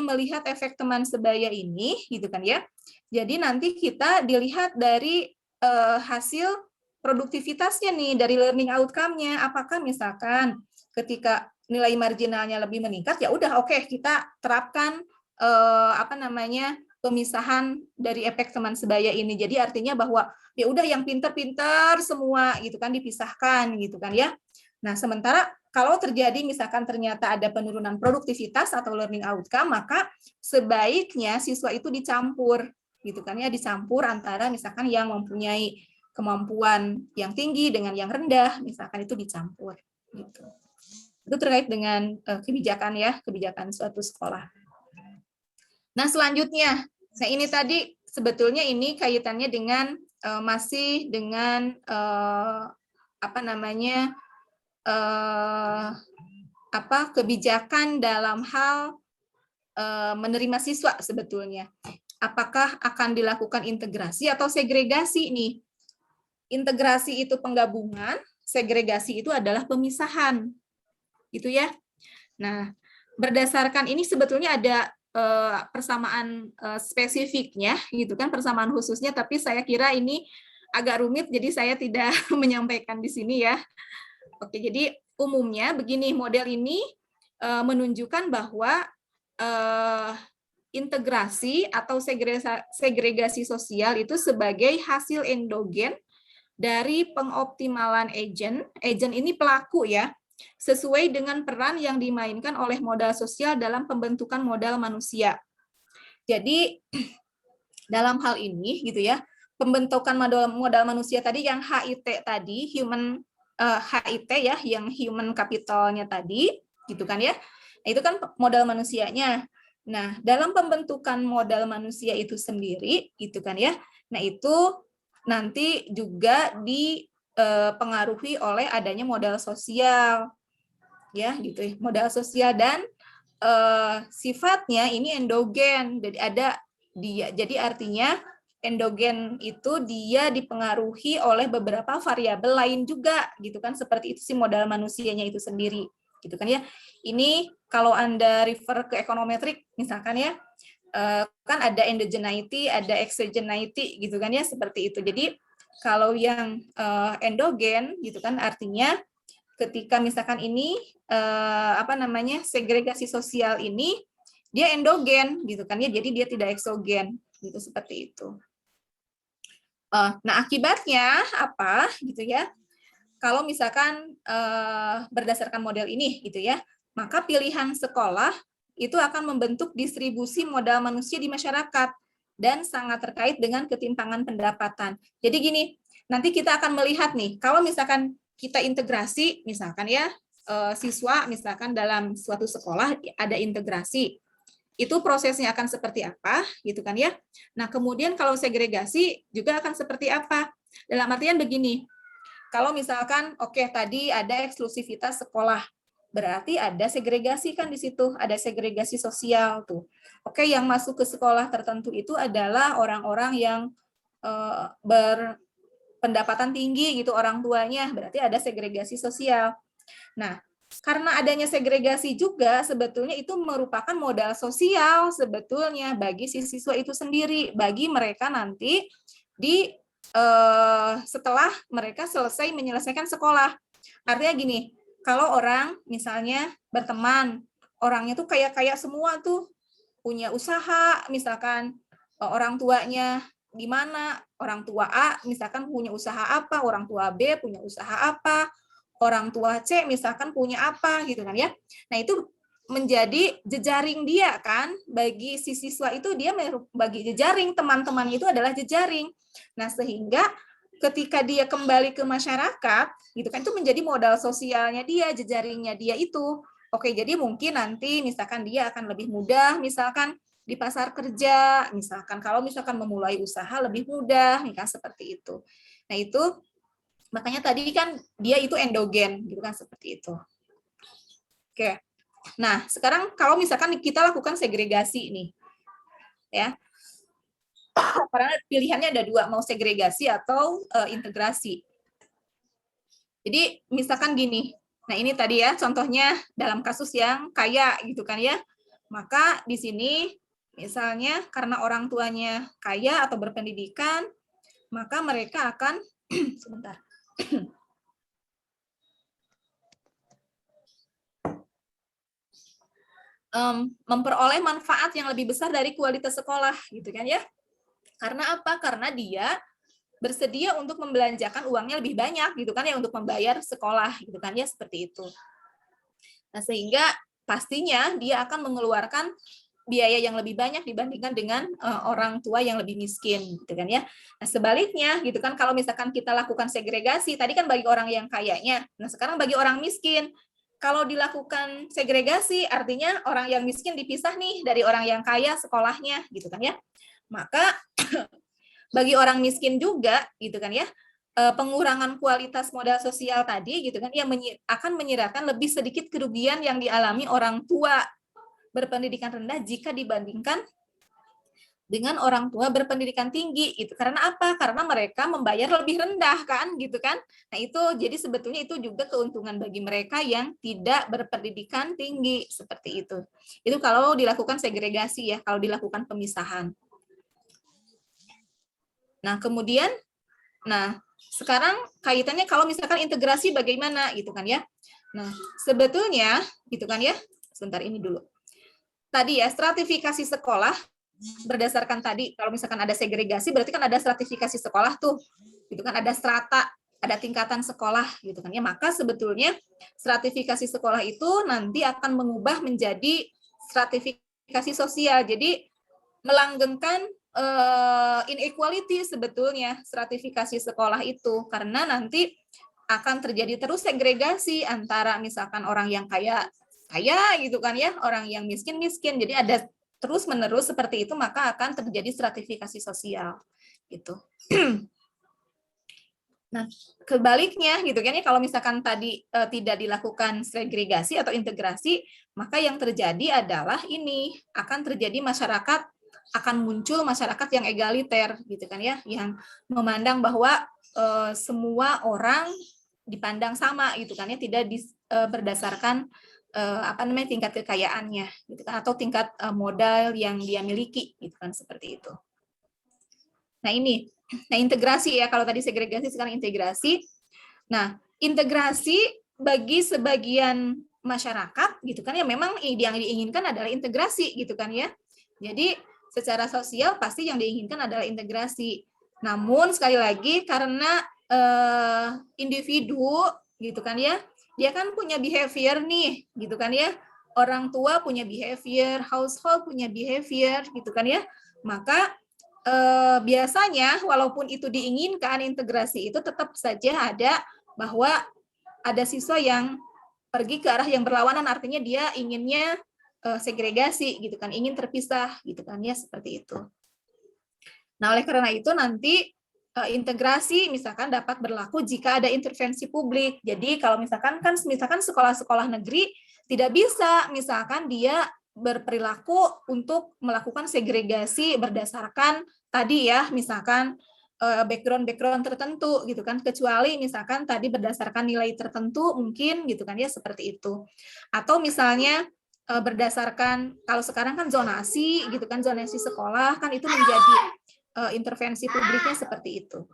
melihat efek teman sebaya ini gitu kan ya. Jadi nanti kita dilihat dari hasil produktivitasnya nih, dari learning outcome-nya. Apakah misalkan ketika nilai marginalnya lebih meningkat, ya udah oke, kita terapkan pemisahan dari efek teman sebaya ini. Jadi artinya bahwa ya udah yang pinter-pinter semua gitu kan dipisahkan gitu kan ya. Nah, sementara kalau terjadi misalkan ternyata ada penurunan produktivitas atau learning outcome, maka sebaiknya siswa itu dicampur gitu kan ya, dicampur antara misalkan yang mempunyai kemampuan yang tinggi dengan yang rendah, misalkan itu dicampur gitu. Itu terkait dengan kebijakan ya, kebijakan suatu sekolah. Nah, selanjutnya, ini tadi sebetulnya ini kaitannya dengan masih dengan kebijakan dalam hal menerima siswa sebetulnya. Apakah akan dilakukan integrasi atau segregasi nih? Integrasi itu penggabungan, segregasi itu adalah pemisahan. Gitu ya. Nah, berdasarkan ini sebetulnya ada persamaan spesifiknya gitu kan, persamaan khususnya, tapi saya kira ini agak rumit jadi saya tidak menyampaikan di sini ya. Oke, jadi umumnya begini, model ini menunjukkan bahwa integrasi atau segregasi sosial itu sebagai hasil endogen dari pengoptimalan agent. Agent ini pelaku ya. sesuai dengan peran yang dimainkan oleh modal sosial dalam pembentukan modal manusia. Jadi dalam hal ini gitu ya, pembentukan modal manusia tadi yang HIT tadi, HIT ya, yang human capitalnya tadi, gitu kan ya. Nah, itu kan modal manusianya. Nah, dalam pembentukan modal manusia itu sendiri, gitu kan ya. Nah, itu nanti juga dipengaruhi oleh adanya modal sosial, ya, gitu ya. Modal sosial dan sifatnya ini endogen, jadi artinya endogen itu dia dipengaruhi oleh beberapa variabel lain juga, gitu kan, seperti itu sih modal manusianya itu sendiri, gitu kan ya. Ini kalau Anda refer ke ekonometrik misalkan ya, kan ada endogeneity, ada exogeneity, gitu kan ya, seperti itu. Jadi kalau yang endogen, gitu kan, artinya ketika misalkan ini segregasi sosial ini dia endogen, gitu kan ya, jadi dia tidak eksogen, gitu, seperti itu. Nah, akibatnya apa, gitu ya? Kalau misalkan berdasarkan model ini, gitu ya, maka pilihan sekolah itu akan membentuk distribusi modal manusia di masyarakat dan sangat terkait dengan ketimpangan pendapatan. Jadi gini, nanti kita akan melihat nih, kalau misalkan kita integrasi, misalkan ya, siswa misalkan dalam suatu sekolah ada integrasi, itu prosesnya akan seperti apa, gitu kan ya. Nah, kemudian kalau segregasi juga akan seperti apa? Dalam artian begini, kalau misalkan tadi ada eksklusivitas sekolah, berarti ada segregasi kan di situ, ada segregasi sosial tuh. Yang masuk ke sekolah tertentu itu adalah orang-orang yang berpendapatan tinggi gitu orang tuanya, berarti ada segregasi sosial. Nah, karena adanya segregasi juga sebetulnya itu merupakan modal sosial sebetulnya bagi si siswa itu sendiri, bagi mereka nanti setelah mereka menyelesaikan sekolah. Artinya gini, kalau orang misalnya berteman, orangnya tuh kaya-kaya semua tuh, punya usaha, misalkan orang tuanya di mana, orang tua A misalkan punya usaha apa, orang tua B punya usaha apa, orang tua C misalkan punya apa, gitu kan ya. Nah, itu menjadi jejaring dia kan, bagi si siswa itu dia bagi jejaring, teman-teman itu adalah jejaring. Nah, sehingga ketika dia kembali ke masyarakat, gitu kan, itu menjadi modal sosialnya dia, jejaringnya dia itu. Jadi mungkin nanti misalkan dia akan lebih mudah, misalkan di pasar kerja, misalkan kalau misalkan memulai usaha lebih mudah, kan seperti itu. Nah, itu makanya tadi kan dia itu endogen, gitu kan, seperti itu. Nah, sekarang kalau misalkan kita lakukan segregasi nih, ya, karena pilihannya ada dua, mau segregasi atau integrasi. Jadi misalkan gini, nah ini tadi ya contohnya dalam kasus yang kaya, gitu kan ya, maka di sini misalnya karena orang tuanya kaya atau berpendidikan, maka mereka akan sebentar. Memperoleh manfaat yang lebih besar dari kualitas sekolah, gitu kan ya. Karena apa? Karena dia bersedia untuk membelanjakan uangnya lebih banyak, gitu kan ya, untuk membayar sekolah, gitu kan ya, seperti itu. Nah, sehingga pastinya dia akan mengeluarkan biaya yang lebih banyak dibandingkan dengan orang tua yang lebih miskin, gitu kan ya. Nah, sebaliknya, gitu kan, kalau misalkan kita lakukan segregasi, tadi kan bagi orang yang kayanya, nah sekarang bagi orang miskin, kalau dilakukan segregasi, artinya orang yang miskin dipisah nih dari orang yang kaya sekolahnya, gitu kan ya. Maka bagi orang miskin juga, gitu kan ya, pengurangan kualitas modal sosial tadi, gitu kan, ya akan menyiratkan lebih sedikit kerugian yang dialami orang tua berpendidikan rendah jika dibandingkan dengan orang tua berpendidikan tinggi, gitu. Karena apa? Karena mereka membayar lebih rendah kan, gitu kan. Nah, itu jadi sebetulnya itu juga keuntungan bagi mereka yang tidak berpendidikan tinggi, seperti itu. Itu kalau dilakukan segregasi ya, kalau dilakukan pemisahan. Nah, kemudian sekarang kaitannya kalau misalkan integrasi bagaimana, gitu kan ya. Nah, sebetulnya gitu kan ya. Sebentar ini dulu. Tadi ya, stratifikasi sekolah berdasarkan tadi, kalau misalkan ada segregasi berarti kan ada stratifikasi sekolah tuh, gitu kan, ada strata ada tingkatan sekolah gitu kan ya. Maka sebetulnya stratifikasi sekolah itu nanti akan mengubah menjadi stratifikasi sosial. Jadi melanggengkan inequality sebetulnya stratifikasi sekolah itu, karena nanti akan terjadi terus segregasi antara misalkan orang yang kaya gitu kan ya, orang yang miskin. Jadi ada terus menerus seperti itu, maka akan terjadi stratifikasi sosial gitu. Nah, kebaliknya gitu kan ya, kalau misalkan tadi tidak dilakukan segregasi atau integrasi, maka yang terjadi adalah ini akan terjadi masyarakat, akan muncul masyarakat yang egaliter gitu kan ya, yang memandang bahwa semua orang dipandang sama gitu kan ya, tidak berdasarkan tingkat kekayaannya gitu kan, atau tingkat modal yang dia miliki gitu kan, seperti itu. Nah, ini. Nah, integrasi ya, kalau tadi segregasi sekarang integrasi. Nah, integrasi bagi sebagian masyarakat gitu kan ya, memang yang diinginkan adalah integrasi gitu kan ya. Jadi secara sosial pasti yang diinginkan adalah integrasi. Namun sekali lagi karena individu gitu kan ya, dia kan punya behavior nih gitu kan ya. Orang tua punya behavior, household punya behavior gitu kan ya. Maka biasanya walaupun itu diinginkan integrasi itu, tetap saja ada bahwa ada siswa yang pergi ke arah yang berlawanan, artinya dia inginnya segregasi gitu kan, ingin terpisah gitu kan ya, seperti itu. Nah, oleh karena itu nanti integrasi misalkan dapat berlaku jika ada intervensi publik. Jadi kalau misalkan sekolah-sekolah negeri tidak bisa misalkan dia berperilaku untuk melakukan segregasi berdasarkan tadi ya, misalkan background tertentu gitu kan, kecuali misalkan tadi berdasarkan nilai tertentu mungkin gitu kan ya, seperti itu. Atau misalnya berdasarkan, kalau sekarang kan zonasi gitu kan, zonasi sekolah kan itu menjadi intervensi publiknya seperti itu.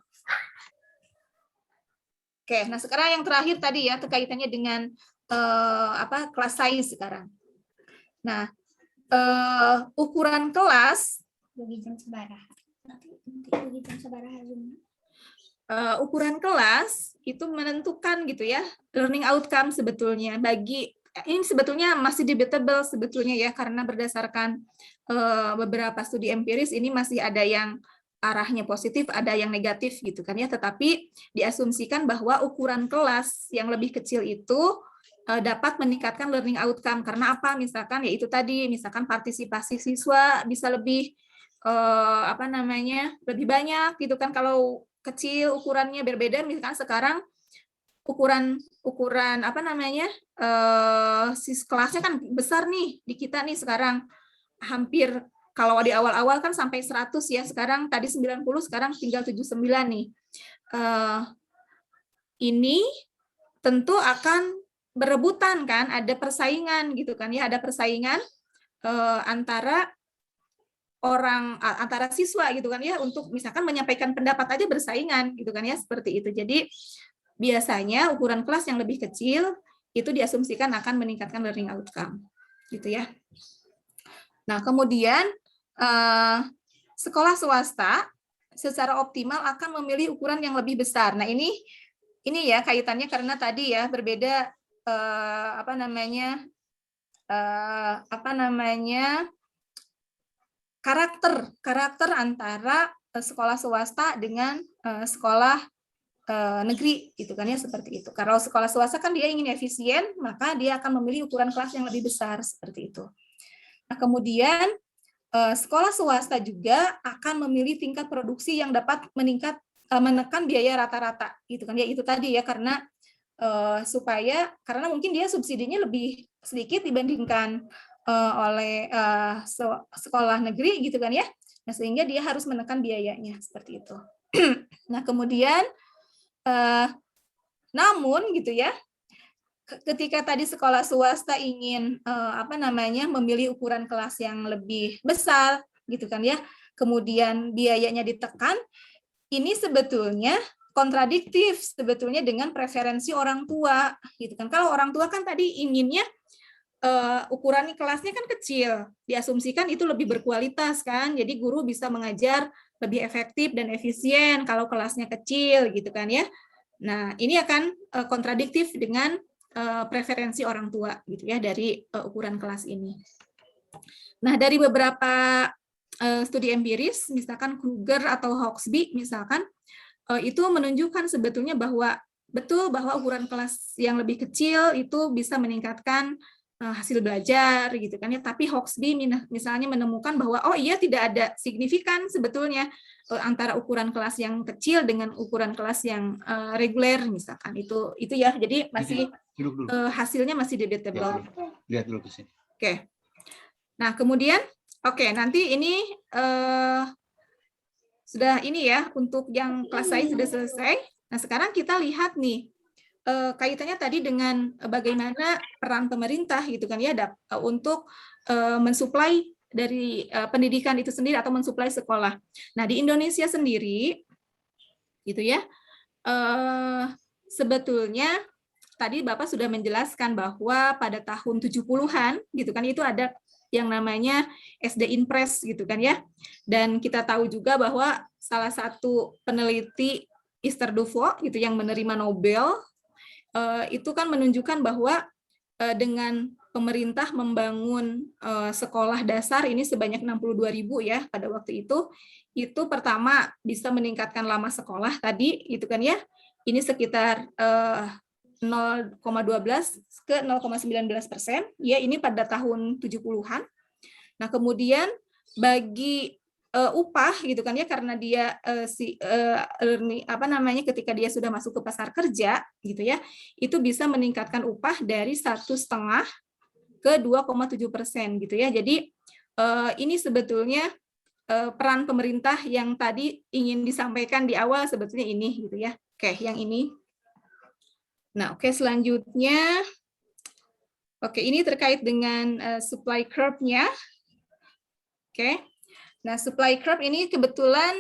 Oke, nah sekarang yang terakhir tadi ya, kaitannya dengan kelas size sekarang. Nah, ukuran kelas, ukuran kelas itu menentukan gitu ya learning outcome sebetulnya. Ini sebetulnya masih debatable sebetulnya ya, karena berdasarkan beberapa studi empiris ini masih ada yang arahnya positif, ada yang negatif gitu kan ya. Tetapi diasumsikan bahwa ukuran kelas yang lebih kecil itu dapat meningkatkan learning outcome. Karena apa? Misalkan ya itu tadi, misalkan partisipasi siswa bisa lebih lebih banyak gitu kan. Kalau kecil ukurannya berbeda, misalkan sekarang ukuran kelasnya kan besar nih di kita nih sekarang, hampir kalau di awal-awal kan sampai 100 ya, sekarang tadi 90, sekarang tinggal 79 nih. Ini tentu akan berebutan kan, ada persaingan gitu kan ya, ada persaingan antara siswa gitu kan ya, untuk misalkan menyampaikan pendapat aja bersaingan gitu kan ya, seperti itu. Jadi biasanya ukuran kelas yang lebih kecil itu diasumsikan akan meningkatkan learning outcome gitu ya. Nah, kemudian sekolah swasta secara optimal akan memilih ukuran yang lebih besar. Nah, ini ya kaitannya karena tadi ya berbeda karakter antara sekolah swasta dengan sekolah negeri gitu kan ya, seperti itu. Kalau sekolah swasta kan dia ingin efisien, maka dia akan memilih ukuran kelas yang lebih besar seperti itu. Nah, kemudian sekolah swasta juga akan memilih tingkat produksi yang dapat menekan biaya rata-rata gitu kan ya, itu tadi ya, karena karena mungkin dia subsidinya lebih sedikit dibandingkan oleh sekolah negeri gitu kan ya. Nah, sehingga dia harus menekan biayanya seperti itu. Nah, kemudian namun gitu ya, ketika tadi sekolah swasta ingin memilih ukuran kelas yang lebih besar gitu kan ya, kemudian biayanya ditekan, ini sebetulnya kontradiktif sebetulnya dengan preferensi orang tua gitu kan. Kalau orang tua kan tadi inginnya ukuran kelasnya kan kecil, diasumsikan itu lebih berkualitas kan, jadi guru bisa mengajar lebih efektif dan efisien kalau kelasnya kecil gitu kan ya. Nah, ini akan kontradiktif dengan preferensi orang tua gitu ya dari ukuran kelas ini. Nah, dari beberapa studi empiris, misalkan Kruger atau Hauksbee misalkan, itu menunjukkan sebetulnya bahwa betul bahwa ukuran kelas yang lebih kecil itu bisa meningkatkan hasil belajar gitu kan ya, tapi Hauksbee misalnya menemukan bahwa oh iya tidak ada signifikan sebetulnya antara ukuran kelas yang kecil dengan ukuran kelas yang reguler misalkan, itu ya, jadi masih Duduk dulu. hasilnya masih debatable. Lihat dulu ke sini. Oke. Nah, kemudian nanti ini sudah ini ya, untuk yang kelas saya sudah selesai. Nah, sekarang kita lihat nih kaitannya tadi dengan bagaimana peran pemerintah gitu kan ya untuk mensuplai dari pendidikan itu sendiri atau mensuplai sekolah. Nah, di Indonesia sendiri gitu ya, sebetulnya tadi Bapak sudah menjelaskan bahwa pada tahun 70-an gitu kan itu ada yang namanya SD Inpres gitu kan ya. Dan kita tahu juga bahwa salah satu peneliti Esther Duflo gitu yang menerima Nobel itu kan menunjukkan bahwa dengan pemerintah membangun sekolah dasar ini sebanyak 62.000 ya pada waktu itu pertama bisa meningkatkan lama sekolah tadi gitu kan ya. Ini sekitar 0,12 ke 0,19% ya, ini pada tahun 70-an. Nah, kemudian bagi upah gitu kan ya, karena dia ketika dia sudah masuk ke pasar kerja gitu ya, itu bisa meningkatkan upah dari 1,5 ke 2,7% gitu ya. Jadi ini sebetulnya peran pemerintah yang tadi ingin disampaikan di awal sebetulnya ini gitu ya. Oke, yang ini. Nah, selanjutnya ini terkait dengan supply curve-nya. Nah, supply curve ini kebetulan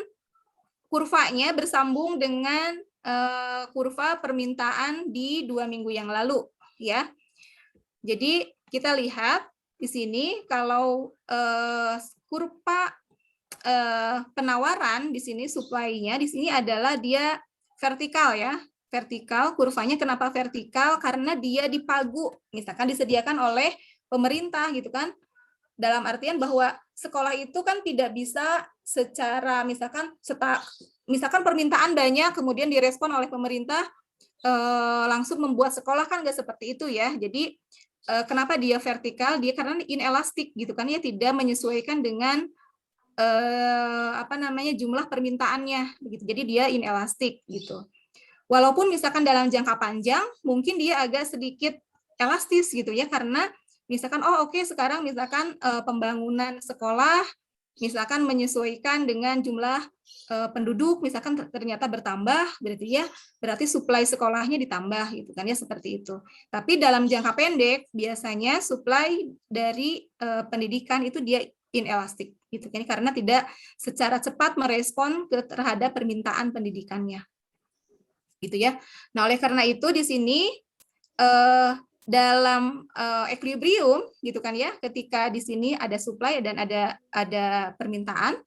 kurvanya bersambung dengan kurva permintaan di 2 minggu yang lalu, ya. Jadi kita lihat di sini kalau kurva penawaran di sini supply-nya di sini adalah dia vertikal ya, vertikal. Kurvanya kenapa vertikal? Karena dia dipagu, misalkan disediakan oleh pemerintah gitu kan. Dalam artian bahwa sekolah itu kan tidak bisa secara misalkan permintaan banyak kemudian direspon oleh pemerintah langsung membuat sekolah, kan nggak seperti itu ya. Jadi kenapa dia vertikal? Dia karena inelastik gitu kan ya, tidak menyesuaikan dengan jumlah permintaannya begitu. Jadi dia inelastik gitu. Walaupun misalkan dalam jangka panjang mungkin dia agak sedikit elastis gitu ya, karena misalkan sekarang misalkan pembangunan sekolah misalkan menyesuaikan dengan jumlah penduduk, misalkan ternyata bertambah, berarti supply sekolahnya ditambah gitu kan ya, seperti itu. Tapi dalam jangka pendek biasanya supply dari pendidikan itu dia inelastik gitu kan, karena tidak secara cepat merespon terhadap permintaan pendidikannya. Gitu ya. Nah, oleh karena itu di sini dalam equilibrium gitu kan ya, ketika di sini ada supply dan ada permintaan,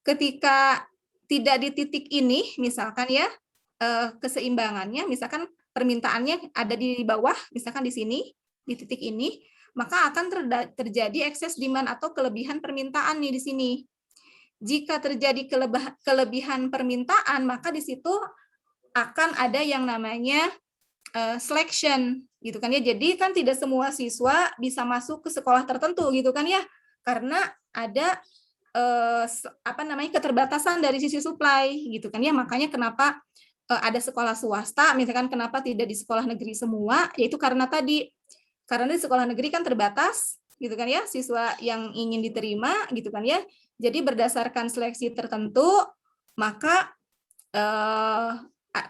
ketika tidak di titik ini misalkan ya, keseimbangannya misalkan permintaannya ada di bawah, misalkan di sini di titik ini, maka akan terjadi excess demand atau kelebihan permintaan nih di sini. Jika terjadi kelebihan permintaan, maka di situ akan ada yang namanya selection gitu kan ya. Jadi kan tidak semua siswa bisa masuk ke sekolah tertentu gitu kan ya, karena ada keterbatasan dari sisi supply gitu kan ya. Makanya kenapa ada sekolah swasta misalkan, kenapa tidak di sekolah negeri semua, yaitu karena di sekolah negeri kan terbatas gitu kan ya siswa yang ingin diterima gitu kan ya. Jadi berdasarkan seleksi tertentu, maka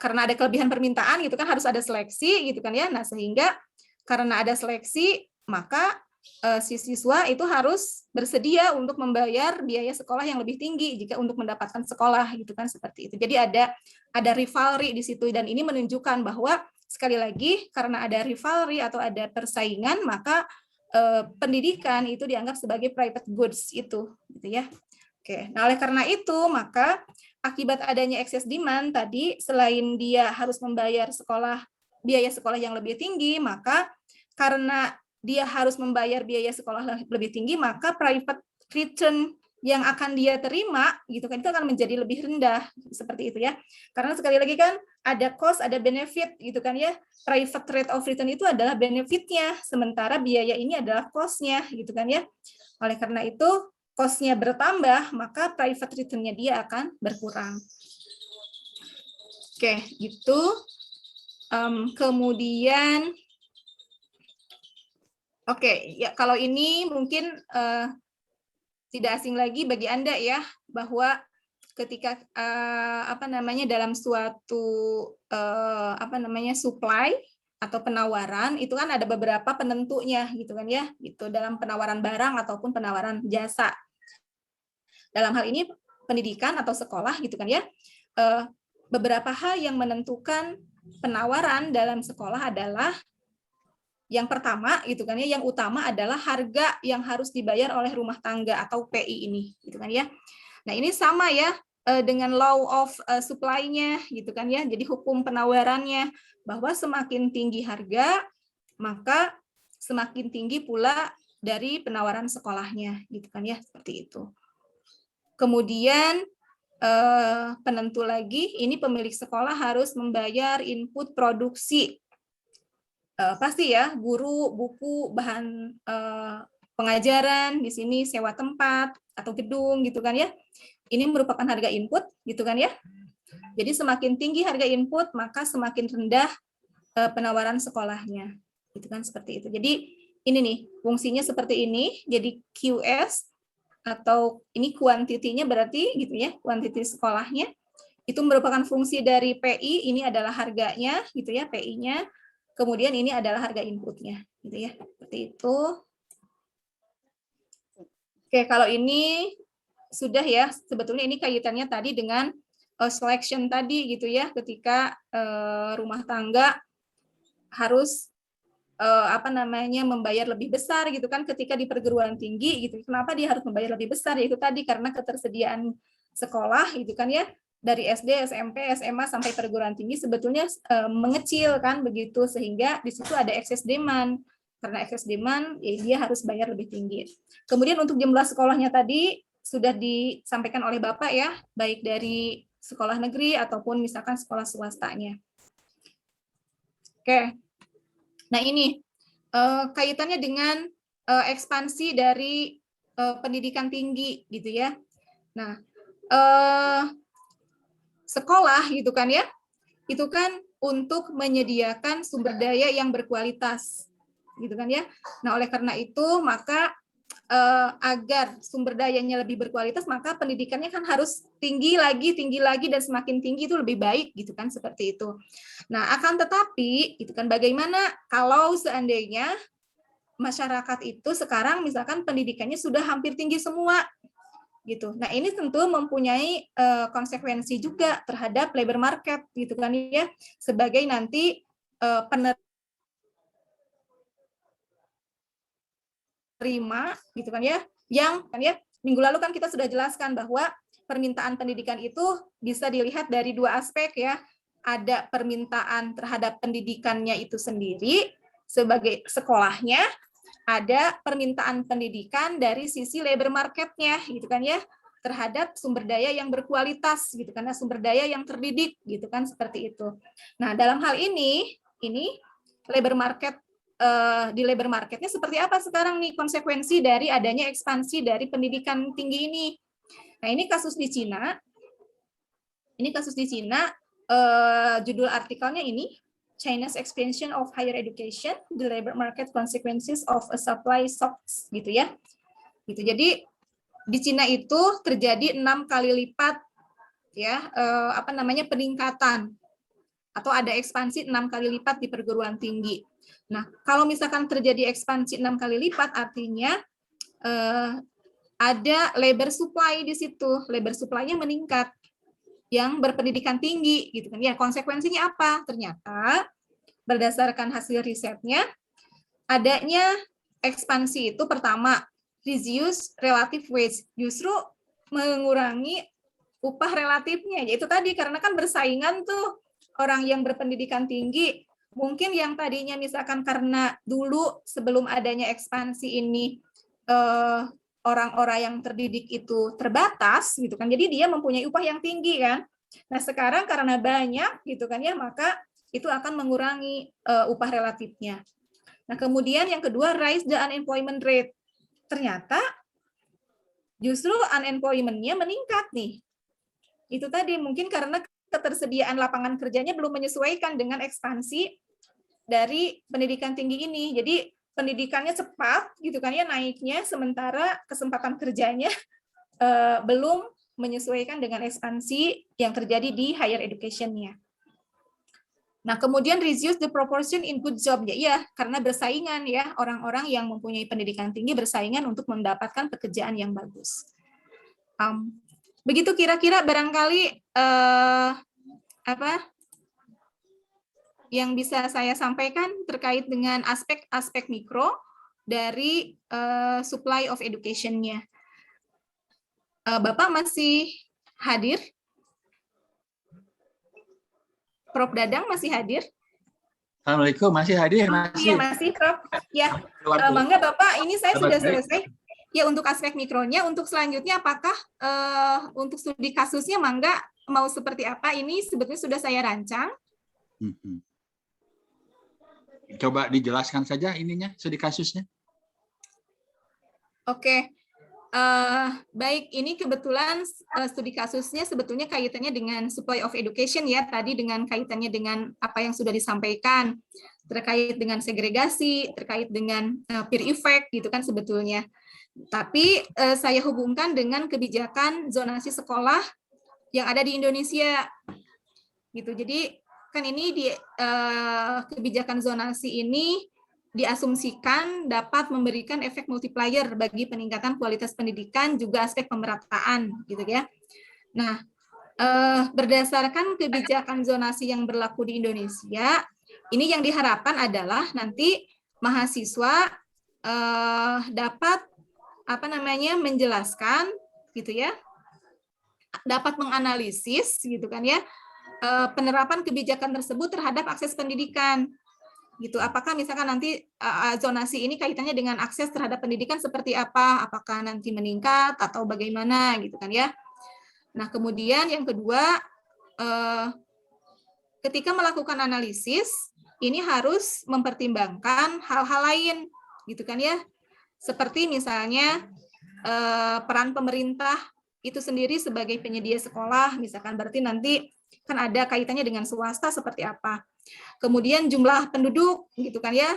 karena ada kelebihan permintaan gitu kan, harus ada seleksi gitu kan ya. Nah, sehingga karena ada seleksi, maka si siswa itu harus bersedia untuk membayar biaya sekolah yang lebih tinggi jika untuk mendapatkan sekolah gitu kan, seperti itu. Jadi ada rivalry di situ, dan ini menunjukkan bahwa sekali lagi karena ada rivalry atau ada persaingan, maka pendidikan itu dianggap sebagai private goods itu gitu ya. Oke. Nah, oleh karena itu maka akibat adanya excess demand tadi, selain dia harus membayar biaya sekolah yang lebih tinggi, maka karena dia harus membayar biaya sekolah lebih tinggi, maka private return yang akan dia terima gitu kan itu akan menjadi lebih rendah, seperti itu ya. Karena sekali lagi kan ada cost, ada benefit gitu kan ya. Private rate of return itu adalah benefitnya, sementara biaya ini adalah cost-nya gitu kan ya. Oleh karena itu cost-nya bertambah, maka private return-nya dia akan berkurang. Oke, gitu. Kemudian ya kalau ini mungkin tidak asing lagi bagi Anda ya, bahwa ketika dalam suatu supply atau penawaran itu kan ada beberapa penentunya gitu kan ya, gitu dalam penawaran barang ataupun penawaran jasa. Dalam hal ini pendidikan atau sekolah gitu kan ya, beberapa hal yang menentukan penawaran dalam sekolah adalah yang pertama gitu kan ya, yang utama adalah harga yang harus dibayar oleh rumah tangga atau PI ini gitu kan ya. Nah, ini sama ya dengan law of supply-nya gitu kan ya. Jadi hukum penawarannya bahwa semakin tinggi harga, maka semakin tinggi pula dari penawaran sekolahnya gitu kan ya, seperti itu. Kemudian penentu lagi, ini pemilik sekolah harus membayar input produksi. Pasti ya, guru, buku, bahan pengajaran, di sini sewa tempat atau gedung gitu kan ya. Ini merupakan harga input gitu kan ya. Jadi semakin tinggi harga input, maka semakin rendah penawaran sekolahnya. Gitu kan, seperti itu. Jadi ini nih, fungsinya seperti ini. Jadi QS atau ini kuantitinya berarti gitu ya, kuantiti sekolahnya. Itu merupakan fungsi dari PI, ini adalah harganya gitu ya, PI-nya. Kemudian ini adalah harga inputnya, gitu ya, seperti itu. Oke, kalau ini sudah ya, sebetulnya ini kaitannya tadi dengan selection tadi, gitu ya, ketika rumah tangga harus membayar lebih besar, gitu kan, ketika di perguruan tinggi, gitu. Kenapa dia harus membayar lebih besar? Yaitu tadi karena ketersediaan sekolah, gitu kan ya. Dari SD, SMP, SMA sampai perguruan tinggi sebetulnya mengecil kan begitu, sehingga di situ ada excess demand. Karena excess demand ya dia harus bayar lebih tinggi. Kemudian untuk jumlah sekolahnya tadi sudah disampaikan oleh Bapak ya, baik dari sekolah negeri ataupun misalkan sekolah swastanya. Oke. Nah, ini kaitannya dengan ekspansi dari pendidikan tinggi gitu ya. Nah, sekolah gitu kan ya, itu kan untuk menyediakan sumber daya yang berkualitas gitu kan ya. Nah, oleh karena itu maka agar sumber dayanya lebih berkualitas, maka pendidikannya kan harus tinggi lagi dan semakin tinggi itu lebih baik gitu kan, seperti itu. Nah, akan tetapi itu kan bagaimana kalau seandainya masyarakat itu sekarang misalkan pendidikannya sudah hampir tinggi semua gitu. Nah, ini tentu mempunyai konsekuensi juga terhadap labor market gitu kan ya, sebagai nanti penerima gitu kan ya, yang kan ya minggu lalu kan kita sudah jelaskan bahwa permintaan pendidikan itu bisa dilihat dari dua aspek ya. Ada permintaan terhadap pendidikannya itu sendiri sebagai sekolahnya, ada permintaan pendidikan dari sisi labor market-nya gitu kan ya, terhadap sumber daya yang berkualitas gitu, karena sumber daya yang terdidik gitu kan, seperti itu. Nah, dalam hal ini labor market di labor marketnya seperti apa sekarang nih konsekuensi dari adanya ekspansi dari pendidikan tinggi ini. Nah, ini kasus di Cina. Judul artikelnya ini China's expansion of higher education, the labor market consequences of a supply shocks gitu ya. Gitu. Jadi di Cina itu terjadi 6 kali lipat ya peningkatan atau ada ekspansi 6 kali lipat di perguruan tinggi. Nah, kalau misalkan terjadi ekspansi 6 kali lipat artinya ada labor supply di situ. Labor supply-nya meningkat yang berpendidikan tinggi gitu kan. Ya, konsekuensinya apa? Ternyata berdasarkan hasil risetnya adanya ekspansi itu pertama reduce relative wage, justru mengurangi upah relatifnya, yaitu tadi karena kan bersaingan tuh orang yang berpendidikan tinggi, mungkin yang tadinya misalkan karena dulu sebelum adanya ekspansi ini orang-orang yang terdidik itu terbatas gitu kan, jadi dia mempunyai upah yang tinggi kan. Nah sekarang karena banyak gitu kan ya, maka itu akan mengurangi upah relatifnya. Nah kemudian yang kedua, rise the unemployment rate. Ternyata justru unemployment-nya meningkat nih. Itu tadi mungkin karena ketersediaan lapangan kerjanya belum menyesuaikan dengan ekspansi dari pendidikan tinggi ini. Jadi pendidikannya cepat gitu kan ya naiknya, sementara kesempatan kerjanya belum menyesuaikan dengan ekspansi yang terjadi di higher education-nya. Nah, kemudian reduce the proportion in good job. Ya, karena bersaingan ya, orang-orang yang mempunyai pendidikan tinggi bersaingan untuk mendapatkan pekerjaan yang bagus. Begitu kira-kira barangkali apa yang bisa saya sampaikan terkait dengan aspek-aspek mikro dari supply of education-nya. Bapak masih hadir? Prof. Dadang masih hadir? Assalamualaikum, masih hadir? Iya, masih, Prof. Ya, mangga Bapak, ini saya sudah selesai. Ya, untuk aspek mikronya, untuk selanjutnya apakah untuk studi kasusnya, mangga mau seperti apa? Ini sebetulnya sudah saya rancang. Coba dijelaskan saja ininya, studi kasusnya. Oke. Baik, ini kebetulan studi kasusnya sebetulnya kaitannya dengan supply of education ya, tadi dengan kaitannya dengan apa yang sudah disampaikan, terkait dengan segregasi, terkait dengan peer effect gitu kan sebetulnya. Tapi saya hubungkan dengan kebijakan zonasi sekolah yang ada di Indonesia. Gitu. Jadi kan ini di kebijakan zonasi ini diasumsikan dapat memberikan efek multiplier bagi peningkatan kualitas pendidikan, juga aspek pemerataan, gitu ya. Nah, berdasarkan kebijakan zonasi yang berlaku di Indonesia, ini yang diharapkan adalah nanti mahasiswa dapat menjelaskan, gitu ya, dapat menganalisis, gitu kan ya, penerapan kebijakan tersebut terhadap akses pendidikan. Gitu. Apakah misalkan nanti zonasi ini kaitannya dengan akses terhadap pendidikan seperti apa? Apakah nanti meningkat atau bagaimana gitu kan ya? Nah, kemudian yang kedua, ketika melakukan analisis, ini harus mempertimbangkan hal-hal lain gitu kan ya? Seperti misalnya peran pemerintah itu sendiri sebagai penyedia sekolah, misalkan berarti nanti kan ada kaitannya dengan swasta seperti apa. Kemudian jumlah penduduk gitu kan ya.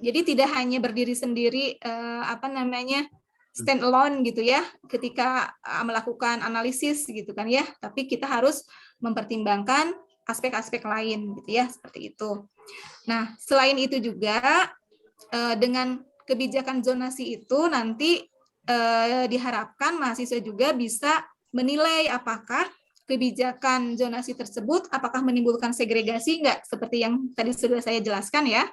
Jadi tidak hanya berdiri sendiri stand alone gitu ya ketika melakukan analisis gitu kan ya, tapi kita harus mempertimbangkan aspek-aspek lain gitu ya, seperti itu. Nah, selain itu juga dengan kebijakan zonasi itu nanti diharapkan mahasiswa juga bisa menilai apakah kebijakan zonasi tersebut apakah menimbulkan segregasi enggak, seperti yang tadi sudah saya jelaskan ya.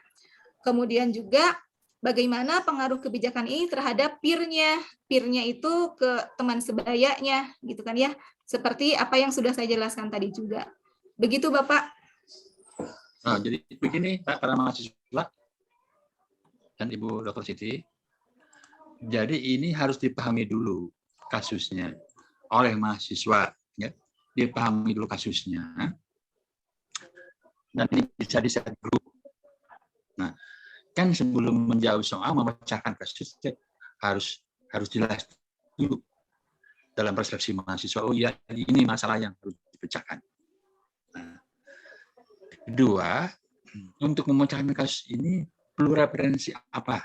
Kemudian juga bagaimana pengaruh kebijakan ini terhadap peer-nya. Peer-nya itu ke teman sebayanya gitu kan ya. Seperti apa yang sudah saya jelaskan tadi juga. Begitu Bapak. Nah, jadi begini Pak, para mahasiswa dan Ibu Dr. Siti. Jadi ini harus dipahami dulu kasusnya oleh mahasiswa. Dipahami dulu kasusnya, dan ini bisa di-set grup. Nah, kan sebelum menjawab soal memecahkan kasus harus jelas dulu dalam persepsi mahasiswa. Oh iya, ini masalah yang harus dipecahkan. Nah, kedua, untuk memecahkan kasus ini perlu referensi apa?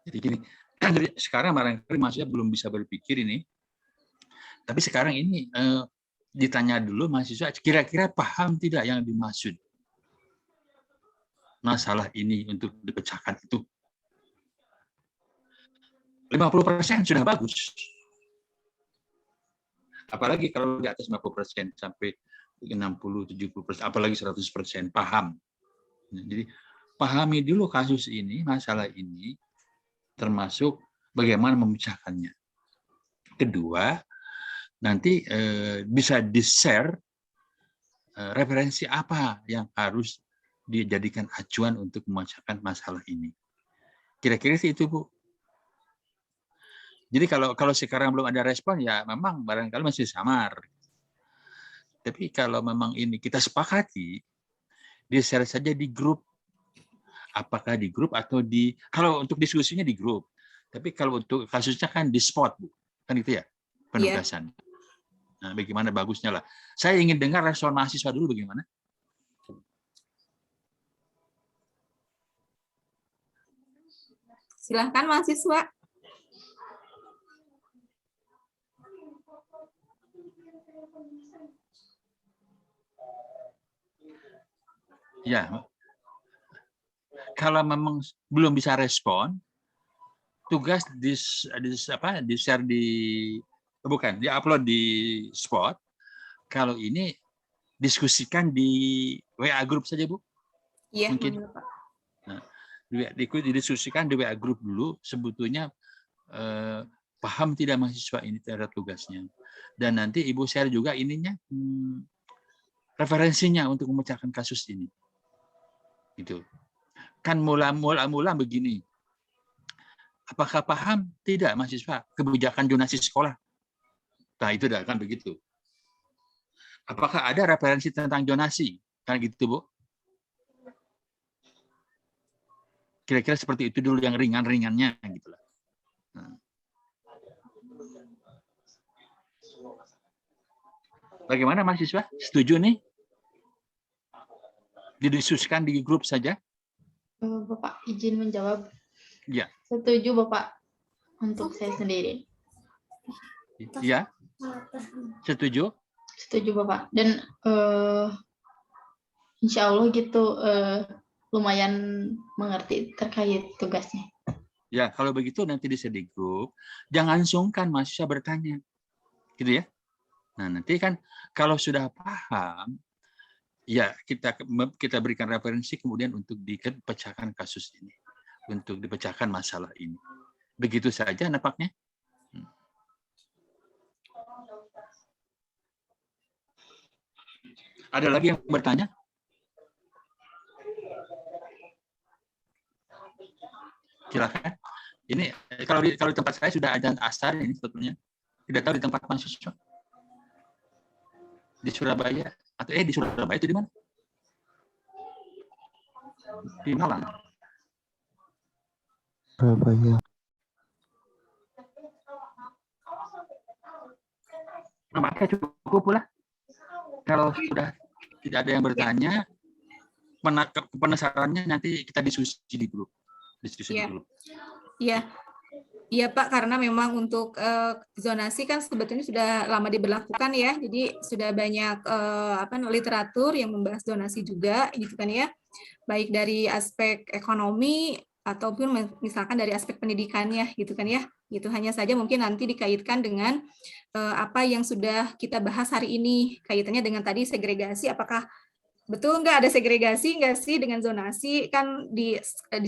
Jadi gini, sekarang barangkali mahasiswa belum bisa berpikir ini. Tapi sekarang ini ditanya dulu mahasiswa, kira-kira paham tidak yang dimaksud masalah ini untuk dipecahkan itu? 50% sudah bagus. Apalagi kalau di atas 50% sampai 60-70%, apalagi 100% paham. Jadi pahami dulu kasus ini, masalah ini, termasuk bagaimana memecahkannya. Kedua, nanti bisa di-share referensi apa yang harus dijadikan acuan untuk memecahkan masalah ini. Kira-kira sih itu, Bu. Jadi kalau sekarang belum ada respon, ya memang barangkali masih samar. Tapi kalau memang ini kita sepakati, di-share saja di grup. Apakah di grup atau kalau untuk diskusinya di grup. Tapi kalau untuk kasusnya kan di spot, Bu. Kan itu ya, penugasan. Nah, bagaimana bagusnya lah. Saya ingin dengar respon mahasiswa dulu bagaimana. Silahkan mahasiswa. Ya, kalau memang belum bisa respon, tugas di-share di-upload di spot. Kalau ini diskusikan di WA group saja, Bu. Iya, Mungkin. Pak. Nah, didiskusikan di WA group dulu, sebetulnya paham tidak mahasiswa ini terhadap tugasnya. Dan nanti Ibu share juga ininya, referensinya untuk memecahkan kasus ini. Gitu. Kan mula begini. Apakah paham? Tidak mahasiswa kebijakan zonasi sekolah. Nah, itu dah kan begitu. Apakah ada referensi tentang zonasi? Kan gitu, Bu. Kira-kira seperti itu dulu yang ringan-ringannya gitu lah. Nah. Bagaimana mahasiswa? Setuju nih? Didiskusikan di grup saja? Bapak izin menjawab. Ya. Setuju Bapak untuk saya sendiri. Iya. Setuju? Setuju Bapak. Dan insya Allah gitu lumayan mengerti terkait tugasnya. Ya, kalau begitu nanti di grup, jangan sungkan mahasiswa bertanya. Gitu ya. Nah, nanti kan kalau sudah paham, ya kita berikan referensi kemudian untuk dipecahkan kasus ini. Untuk dipecahkan masalah ini. Begitu saja nampaknya. Ada lagi yang bertanya? Silakan. Ini kalau di tempat saya sudah azan asar ini sebetulnya. Tidak tahu di tempat mahasiswa. Di Surabaya atau di Surabaya itu di mana? Di Malang. Surabaya. Maka cukup pula. Kalau sudah tidak ada yang bertanya, penasarannya nanti kita diskusi di grup. Diskusi di grup. Iya. Iya Pak, karena memang untuk zonasi kan sebetulnya sudah lama diberlakukan ya, jadi sudah banyak literatur yang membahas zonasi juga, gitu kan ya, baik dari aspek ekonomi ataupun misalkan dari aspek pendidikannya, gitu kan ya. Gitu hanya saja mungkin nanti dikaitkan dengan apa yang sudah kita bahas hari ini, kaitannya dengan tadi segregasi, apakah betul nggak ada segregasi nggak sih dengan zonasi, kan di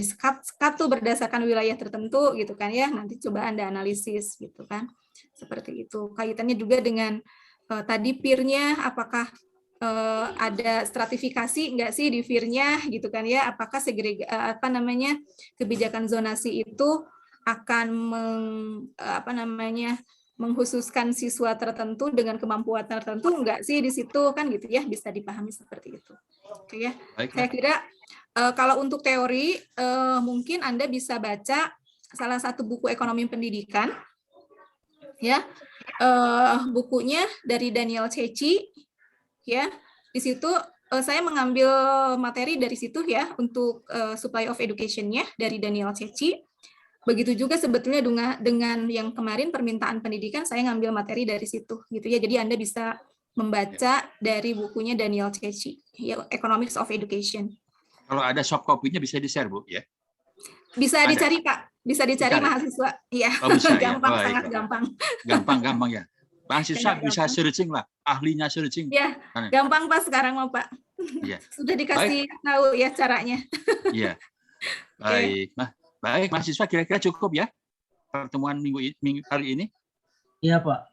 sekat tuh berdasarkan wilayah tertentu gitu kan ya, nanti coba Anda analisis gitu kan, seperti itu. Kaitannya juga dengan tadi peer-nya, apakah ada stratifikasi nggak sih di peer-nya gitu kan ya, apakah kebijakan zonasi itu akan mengkhususkan siswa tertentu dengan kemampuan tertentu enggak sih di situ kan gitu ya, bisa dipahami seperti itu. Oke ya. Baiklah. Saya kira kalau untuk teori mungkin Anda bisa baca salah satu buku ekonomi pendidikan ya. Bukunya dari Daniel Cecchi ya. Di situ saya mengambil materi dari situ ya untuk supply of education-nya dari Daniel Cecchi. Begitu juga sebetulnya dengan yang kemarin permintaan pendidikan, saya ngambil materi dari situ gitu ya. Jadi Anda bisa membaca dari bukunya Daniel Cecchi, ya, Economics of Education. Kalau ada soft copy-nya bisa di-share, Bu, ya? Bisa ada. Dicari, Pak. Bisa dicari mahasiswa. Iya. Oh, bisa, gampang, ya? sangat gampang. Gampang ya. Mahasiswa bisa searching lah, ahlinya searching. Ya, gampang Pak sekarang mau Pak. Ya. Sudah dikasih tahu ya caranya. Iya. Baik. Nah, baik, mahasiswa kira-kira cukup ya pertemuan minggu hari ini? Iya, Pak.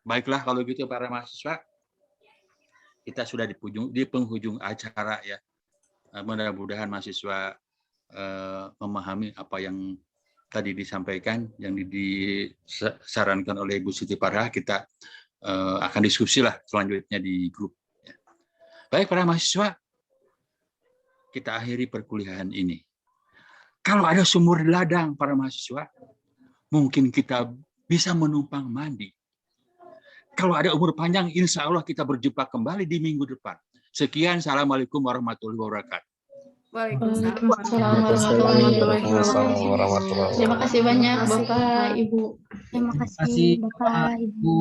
Baiklah kalau gitu para mahasiswa, kita sudah di penghujung acara ya. Mudah-mudahan mahasiswa memahami apa yang tadi disampaikan, yang disarankan oleh Ibu Siti Farah. Kita akan diskusi lah selanjutnya di grup. Baik para mahasiswa, kita akhiri perkuliahan ini. Kalau ada sumur di ladang para mahasiswa, mungkin kita bisa menumpang mandi. Kalau ada umur panjang, insya Allah kita berjumpa kembali di minggu depan. Sekian, Assalamualaikum warahmatullahi wabarakatuh. Waalaikumsalam warahmatullahi wabarakatuh. Terima kasih banyak Bapak, Ibu. Terima kasih Bapak, Ibu.